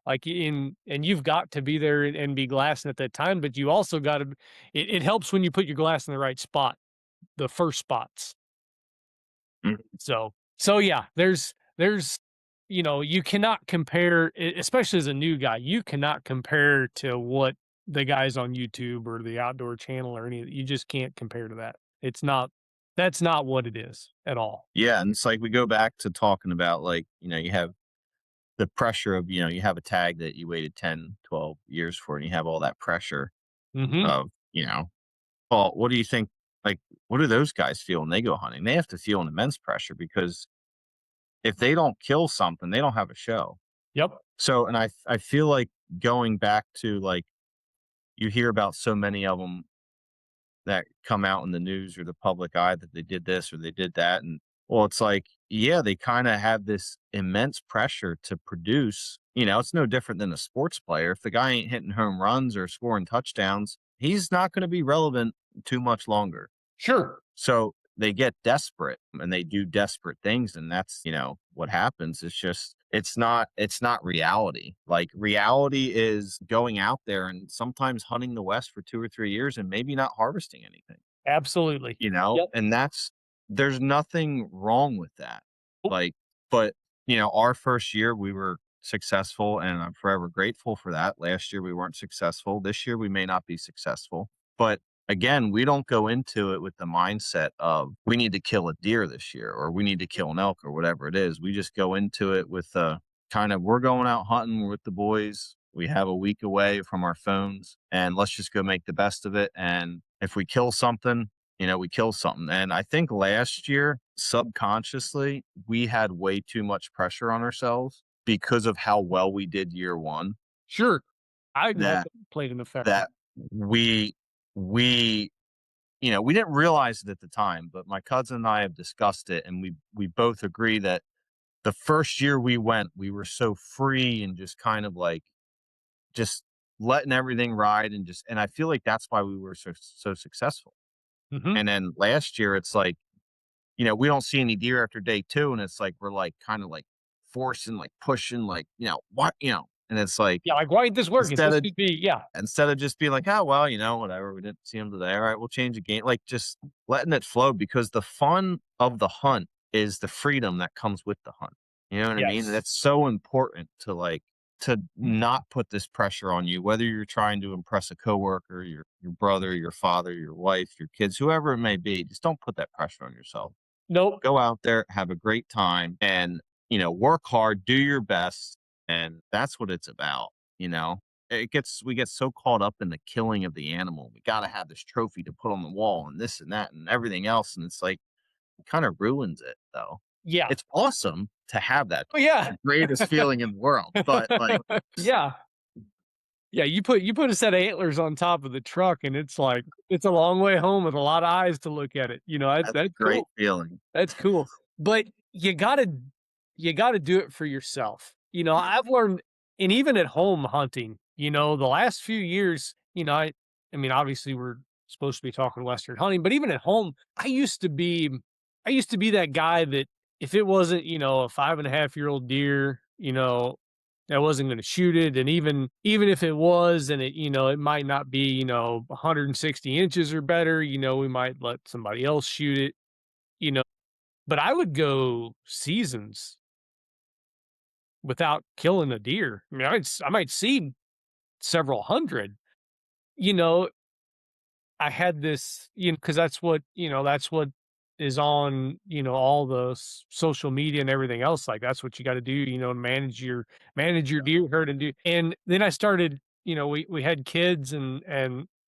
like and you've got to be there and be glassing at that time, but you also got to, it helps when you put your glass in the right spot, the first spots. Mm. So yeah, there's you cannot compare, especially as a new guy, you cannot compare to what the guys on YouTube or the outdoor channel or any, you just can't compare to that. It's not, that's not what it is at all. Yeah, and it's like we go back to talking about, like, you have the pressure of, you have a tag that you waited 10, 12 years for, and you have all that pressure Mhm. of, well, what do you think, like, what do those guys feel when they go hunting? They have to feel an immense pressure because if they don't kill something, they don't have a show. Yep. So, and I feel like going back to, like, you hear about so many of them that come out in the news or the public eye that they did this or they did that. And well, it's like, yeah, they kind of have this immense pressure to produce. It's no different than a sports player. If the guy ain't hitting home runs or scoring touchdowns, he's not going to be relevant too much longer. Sure. So they get desperate and they do desperate things. And that's, what happens. It's just, it's not reality. Like, reality is going out there and sometimes hunting the West for 2 or 3 years and maybe not harvesting anything, Absolutely. Yep. and there's nothing wrong with that. Nope. Like, but, our first year we were successful and I'm forever grateful for that. Last year we weren't successful. This year we may not be successful. But again, we don't go into it with the mindset of we need to kill a deer this year or we need to kill an elk or whatever it is. We just go into it with kind of, we're going out hunting with the boys. We have a week away from our phones and let's just go make the best of it. And if we kill something, we kill something. And I think last year, subconsciously, we had way too much pressure on ourselves because of how well we did year one, Sure. I know that that played an effect. that we we we didn't realize it at the time, but my cousin and I have discussed it and we both agree that the first year we went, we were so free and just kind of like just letting everything ride and I feel like that's why we were so successful. Mhm. And then last year it's like, we don't see any deer after day 2, and it's like we're like kind of like forcing, like pushing, like, what, and it's like Yeah, like, "Why ain't this working? instead This of should be," yeah. just being like, oh well, whatever, we didn't see him today. All right, we'll change the game. Like, just letting it flow because the fun of the hunt is the freedom that comes with the hunt. You know what I mean? And Yes. that's so important to like to not put this pressure on you, whether you're trying to impress a coworker, your brother, your father, your wife, your kids, whoever it may be. Just don't put that pressure on yourself. Nope. Go out there, have a great time, and, work hard, do your best, and that's what it's about, you know? We get so caught up in the killing of the animal. We gotta have this trophy to put on the wall and this and that and everything else, and it's like, it kinda ruins it, though. Yeah. It's awesome to have that. Oh, The yeah. greatest feeling in the world, but, like, Yeah. Yeah, you put a set of antlers on top of the truck, and it's like it's a long way home with a lot of eyes to look at it, that's a that's great cool. feeling. That's cool. But you gotta do it for yourself. I've learned, and even at home hunting, the last few years, I mean, obviously we're supposed to be talking Western hunting, but even at home, I used to be that guy that if it wasn't, a 5.5-year-old deer, that wasn't gonna shoot it. And even if it was and it might not be, 160 inches or better, we might let somebody else shoot it, you know but I would go seasons without killing a deer. I mean, I might see several hundred. You know, I had this, because that's what is on, all the social media and everything else. Like that's what you got to do, to manage your deer herd and do. And then I started, we had kids and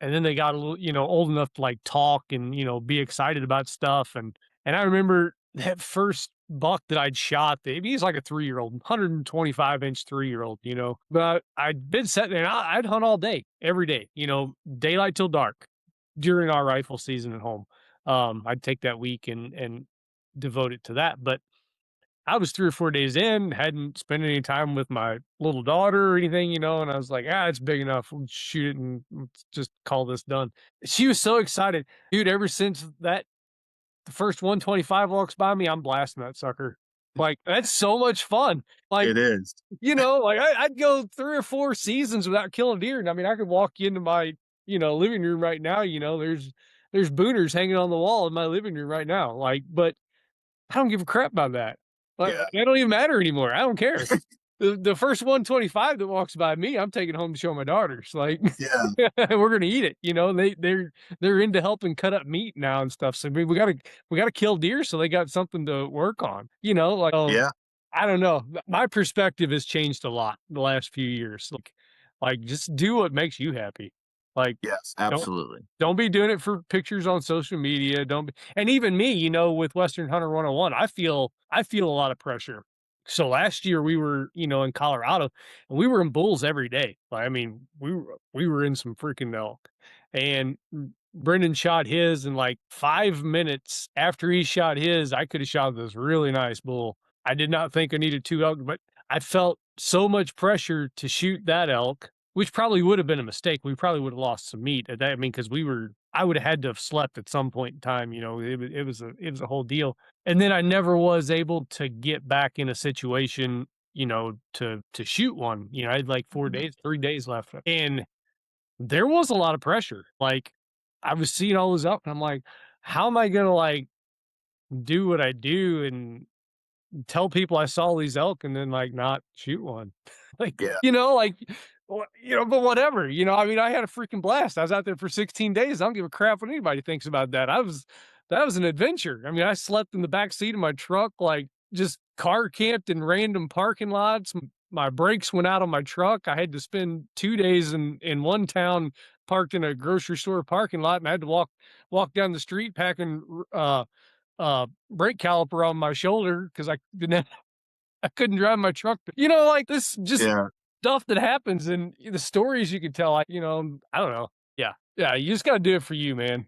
then they got a little, old enough to like talk and be excited about stuff. And I remember that first buck that I'd shot, he's like a 3-year-old, 125-inch 3-year-old, but I'd been sitting there, and I'd hunt all day, every day, daylight till dark during our rifle season at home. I'd take that week and devote it to that. But I was 3 or 4 days in, hadn't spent any time with my little daughter or anything, and I was like, "Ah, it's big enough. Let's shoot it and let's just call this done." She was so excited. Dude, ever since the first 125 walks by me, I'm blasting that sucker. Like, that's so much fun. Like, It is. like I'd go 3 or 4 seasons without killing deer. And I mean, I could walk into my, living room right now, there's booners hanging on the wall in my living room right now. Like, but I don't give a crap about that. Like, Yeah. that don't even matter anymore. I don't care. The first 125 that walks by me, I'm taking home to show my daughters. Like, Yeah. we're gonna eat it. They're into helping cut up meat now and stuff. So we gotta kill deer so they got something to work on. Like, Yeah. I don't know. My perspective has changed a lot the last few years. Like just do what makes you happy. Like, Yes, don't absolutely. don't be doing it for pictures on social media. Don't be, and even me, with Western Hunter 101, I feel a lot of pressure. So last year we were, in Colorado, and we were in bulls every day. Like, I mean, we were in some freaking elk. And Brendan shot his, and like 5 minutes after he shot his, I could have shot this really nice bull. I did not think I needed two elk, but I felt so much pressure to shoot that elk, which probably would have been a mistake. We probably would have lost some meat at that. I mean, because I would have had to have slept at some point in time. It was a whole deal. And then I never was able to get back in a situation, to shoot one. I had like Mhm. 3 days left, and there was a lot of pressure. Like, I was seeing all this up, and I'm like, how am I gonna like do what I do and tell people I saw these elk and then, like, not shoot one. Like, Yeah. like, but whatever, I mean, I had a freaking blast. I was out there for 16 days. I don't give a crap what anybody thinks about that. That was an adventure. I mean, I slept in the back seat of my truck, like, just car camped in random parking lots. My brakes went out on my truck. I had to spend 2 days in one town parked in a grocery store parking lot, and I had to walk down the street packing, brake caliper on my shoulder because I couldn't drive my truck. Like this just Yeah. stuff that happens and the stories you could tell. I don't know. Yeah, yeah. You just got to do it for you, man.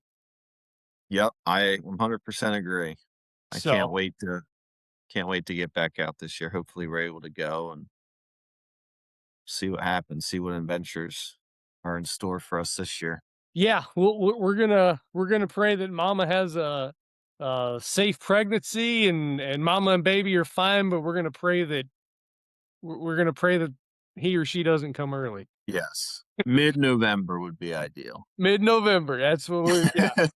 Yep, I 100% agree. I So can't wait to get back out this year. Hopefully, we're able to go and see what happens, see what adventures are in store for us this year. yeah, we're gonna pray that Mama has a safe pregnancy and Mama and baby are fine, but we're gonna pray that he or she doesn't come early. Yes. Mid-November would be ideal. Mid-November. That's what we're. Yeah.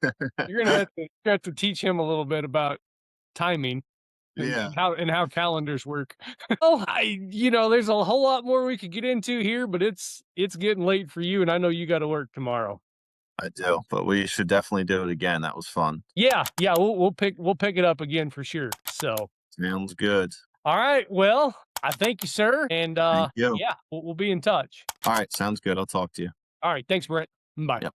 You're gonna have to teach him a little bit about timing and Yeah, how calendars work. Oh, there's a whole lot more we could get into here, but it's getting late for you, and I know you got to work tomorrow. I do, but we should definitely do it again. That was fun. Yeah, yeah, we'll pick it up again for sure. So, Sounds good. all right, well, I thank you, sir, and Thank you. yeah, we'll be in touch. All right, sounds good. I'll talk to you. All right, thanks, Brent. Bye. Yep.